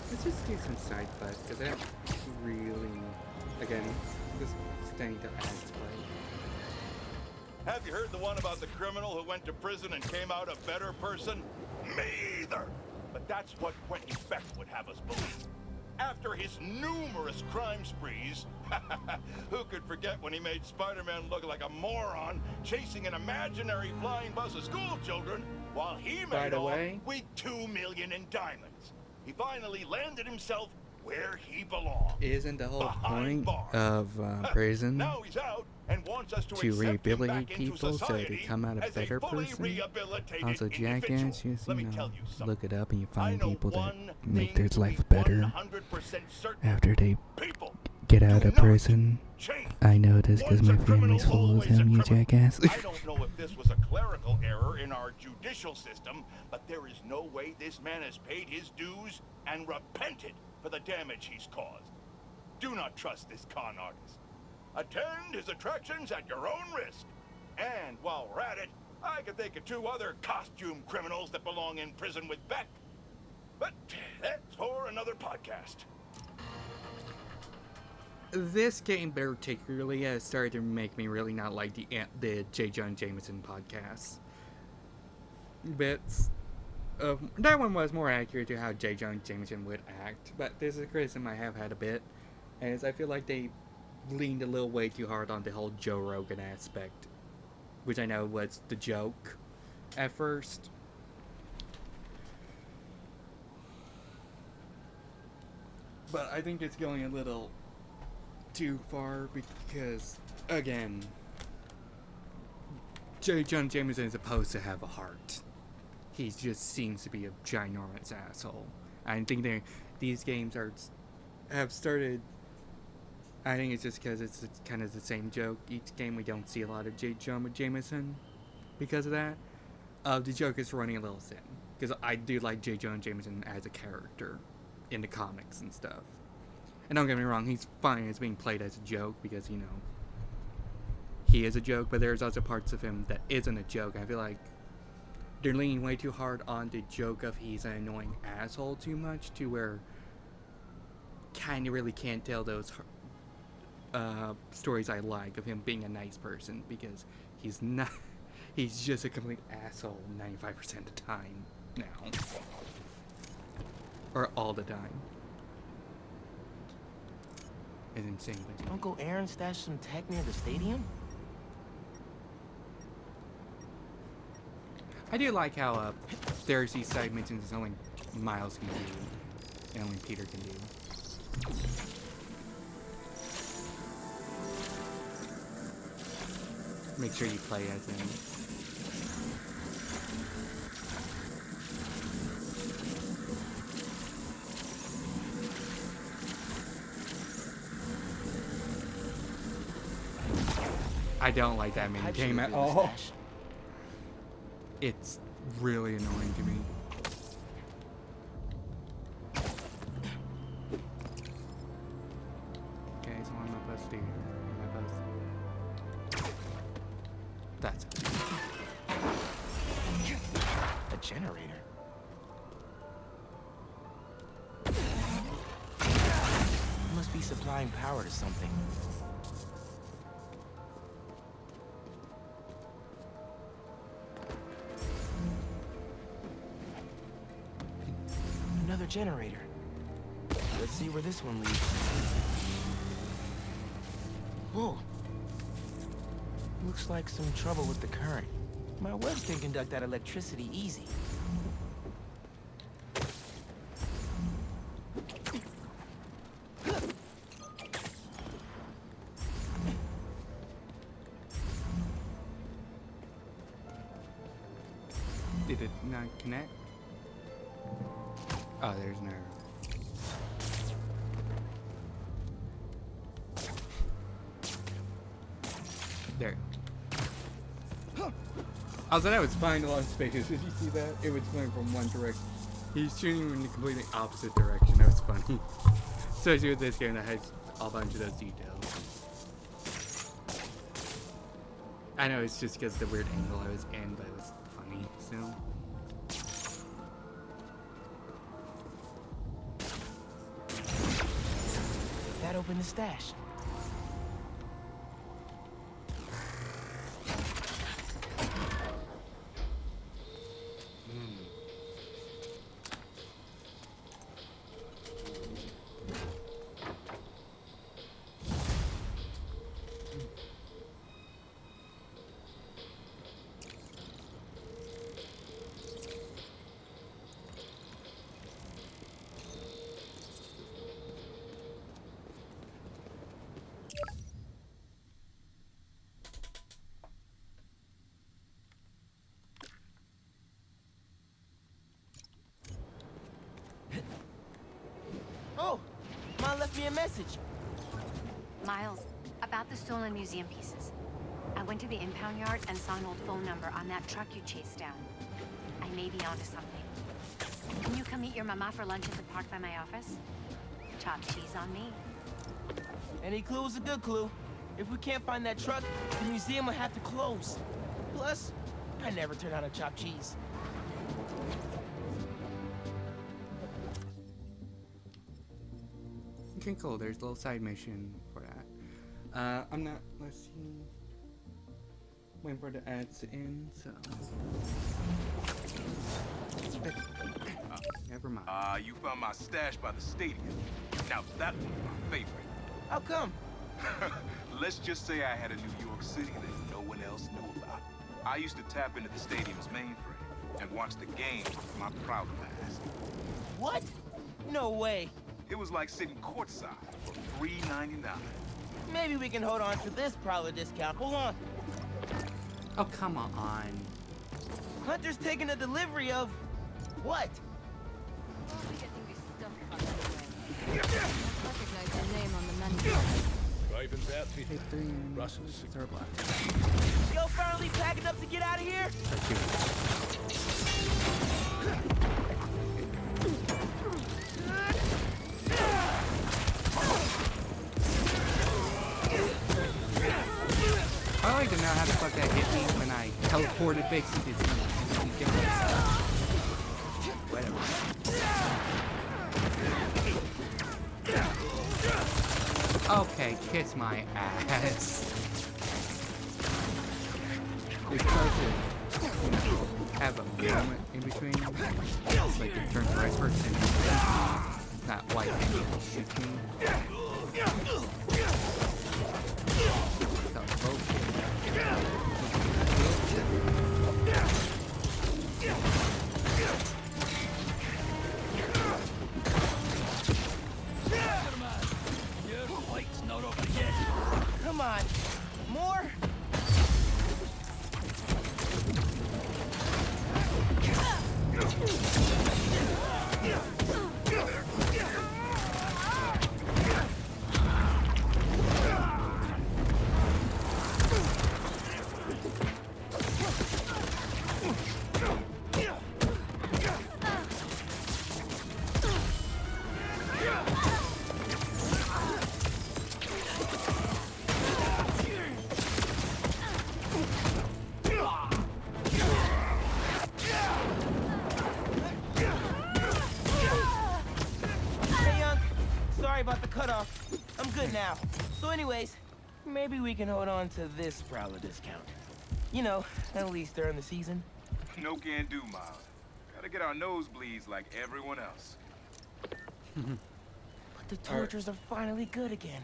Let's just do some side quests, because that really, again, just staying to ads play. Have you heard the one about the criminal who went to prison and came out a better person? Me either! But that's what Quentin Beck would have us believe. After his numerous crime sprees, who could forget when he made Spider-Man look like a moron chasing an imaginary flying bus of school children while he made off with $2 million in diamonds? He finally landed himself where he belongs. Isn't the whole point of prison Now he's out and wants us to rehabilitate people so they come out a better person? Also, Jackass, just, look it up and you find people that make their life better after they get out of prison. I know this because my family's full of him, you jackass. I don't know if this was a clerical error in our judicial system, but there is no way this man has paid his dues and repented for the damage he's caused. Do not trust this con artist. Attend his attractions at your own risk. And while we're at it, I can think of 2 other costume criminals that belong in prison with Beck. But that's for another podcast. This game particularly has started to make me really not like the J. Jonah Jameson podcasts. Bits of that one was more accurate to how J. Jonah Jameson would act, but this is a criticism I have had a bit, as I feel like they leaned a little way too hard on the whole Joe Rogan aspect, which I know was the joke at first. But I think it's going a little too far because, again, J. Jonah Jameson is supposed to have a heart. He just seems to be a ginormous asshole. I think these games have started. I think it's just because it's kind of the same joke. Each game we don't see a lot of J. Jonah Jameson because of that. The joke is running a little thin because I do like J. Jonah Jameson as a character in the comics and stuff. And don't get me wrong, he's fine as being played as a joke because, he is a joke, but there's also parts of him that isn't a joke. I feel like they're leaning way too hard on the joke of he's an annoying asshole too much to where kind of really can't tell those stories I like of him being a nice person because he's not. He's just a complete asshole 95% of the time now. Or all the time. It's insane. Uncle Aaron stashed some tech near the stadium? I do like how there's these side missions that only Miles can do and only Peter can do. Make sure you play as him. I don't like that mini game at all. It's really annoying to me. supposed to? That's it. A generator? Must be supplying power to something. Another generator. Let's see where this one leads. Whoa. Looks like some trouble with the current. My webs can conduct that electricity easy. Did it not connect? Oh, there's no. There. Also, that was fine along spaces. Did you see that? It was going from one direction. He's shooting in the completely opposite direction. That was funny. Especially with this game that has a bunch of those details. I know it's just because of the weird angle I was in, but it was funny still. That opened the stash. Oh, Mom left me a message. Miles, about the stolen museum pieces. I went to the impound yard and saw an old phone number on that truck you chased down. I may be onto something. Can you come meet your mama for lunch at the park by my office? Chopped cheese on me. Any clue is a good clue. If we can't find that truck, the museum will have to close. Plus, I never turn out a chopped cheese. Okay, cool. There's a little side mission for that. I'm not. Let's see. Waiting for the ads to end, so. Never mind. You found my stash by the stadium. Now that one's my favorite. How come? Let's just say I had a New York City that no one else knew about. I used to tap into the stadium's mainframe and watch the game from my proud past. What? No way. It was like sitting courtside for $3.99. Maybe we can hold on to this Prowler discount. Hold on. Oh, come on. Hunter's taking a delivery of... what? Recognize your name on the menu. Raven's outfit. Russell's. Yo, finally packing up to get out of here? I don't even know how the fuck that hit me when I teleported basically to whatever. Okay, kiss my ass. You're supposed to have a moment in between, like it turns right first and not white and shoot me. Come on. More? So anyways, maybe we can hold on to this Prowler discount. You know, at least during the season. No can do, Miles. Gotta get our nosebleeds like everyone else. But the tortures are finally good again.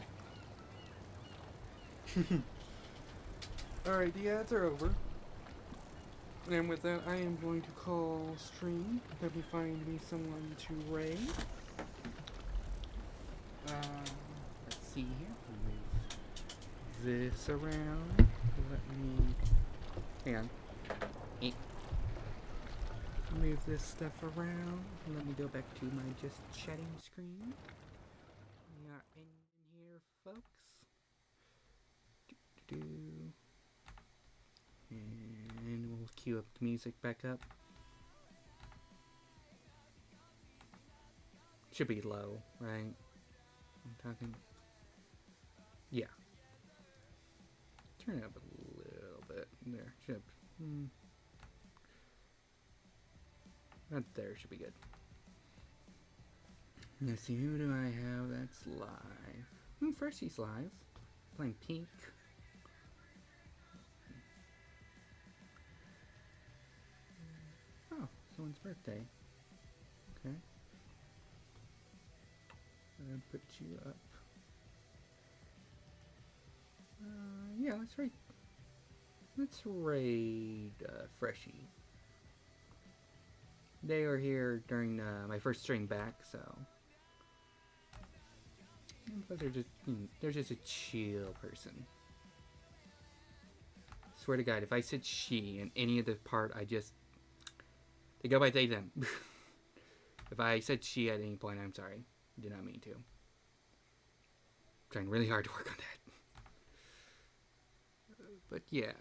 Alright, the ads are over. And with that, I am going to call stream. Let me find me someone to raid. Let's see here. Move this around. Let me. Hang on. Move this stuff around. Let me go back to my just chatting screen. We are in here, folks. And we'll cue up the music back up. Should be low, right? I'm talking. Yeah. Turn it up a little bit. There. Should. Right there should be good. Let's see, who do I have that's live? First he's live. Playing Peak. Oh, someone's birthday. Okay. I'm gonna put you up. Yeah, let's raid Freshie. They were here during my first stream back, so. But they're just a chill person. Swear to God, if I said she in any of the part, they go by they, them. If I said she at any point, I'm sorry. Did not mean to. I'm trying really hard to work on that. But yeah,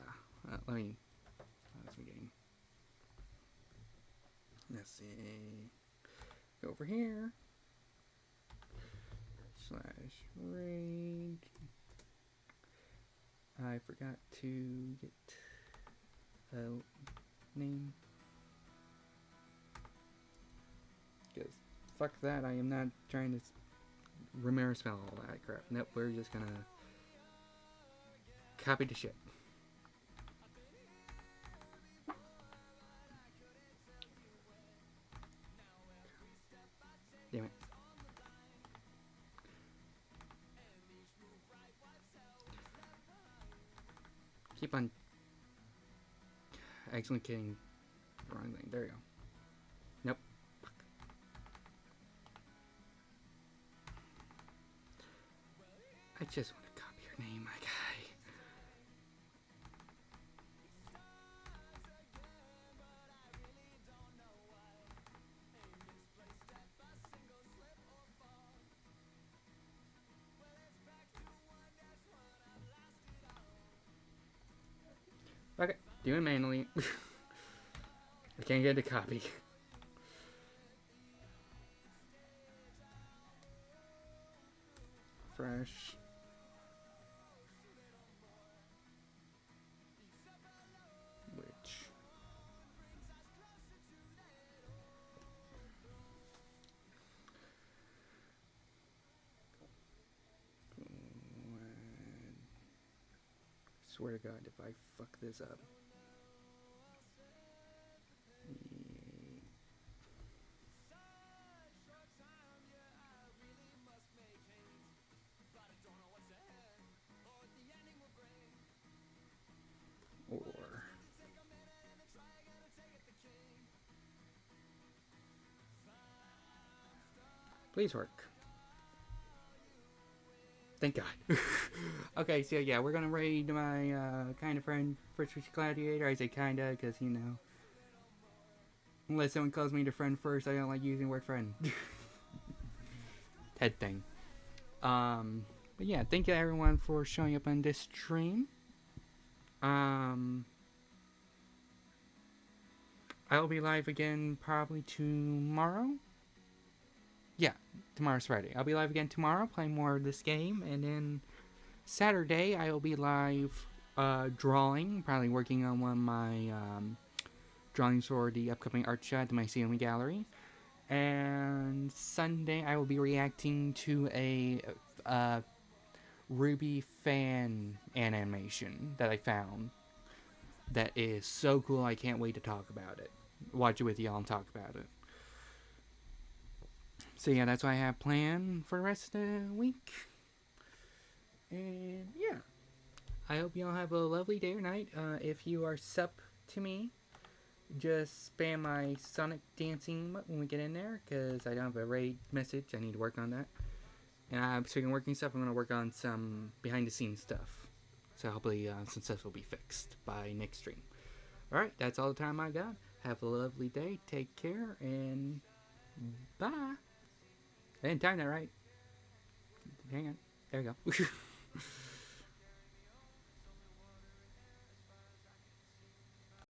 let me. That's my game. Let's see. Go over here. /raid. I forgot to get a name. Because fuck that, I am not trying to remember spell all that crap. Nope, we're just gonna copy the shit. Damn it. Keep on actually getting the wrong thing. There you go. Nope. Fuck. I just want to copy your name, my guy. Okay, do it manually. I can't get a copy. Fresh. Which. Swear to God, if I fuck this up. Or please work. Thank God. Okay, so yeah, we're gonna raid my kind of friend, First Gladiator. I say kinda, because, you know, unless someone calls me the friend first, I don't like using the word friend. Head thing. But yeah, thank you everyone for showing up on this stream. I'll be live again probably tomorrow. Yeah, tomorrow's Friday. I'll be live again tomorrow, playing more of this game, and then Saturday I will be live drawing, probably working on one of my drawings for the upcoming art show at the Mycelium Gallery. And Sunday I will be reacting to a Ruby fan animation that I found that is so cool. I can't wait to talk about it. Watch it with y'all and talk about it. So yeah, that's what I have planned for the rest of the week. And yeah, I hope y'all have a lovely day or night. If you are sup to me, just spam my Sonic dancing when we get in there, because I don't have a raid message. I need to work on that. And speaking of working stuff, I'm going to work on some behind the scenes stuff. So hopefully some stuff will be fixed by next stream. Alright, that's all the time I got. Have a lovely day. Take care, and bye. I didn't time that right. Hang on. There we go.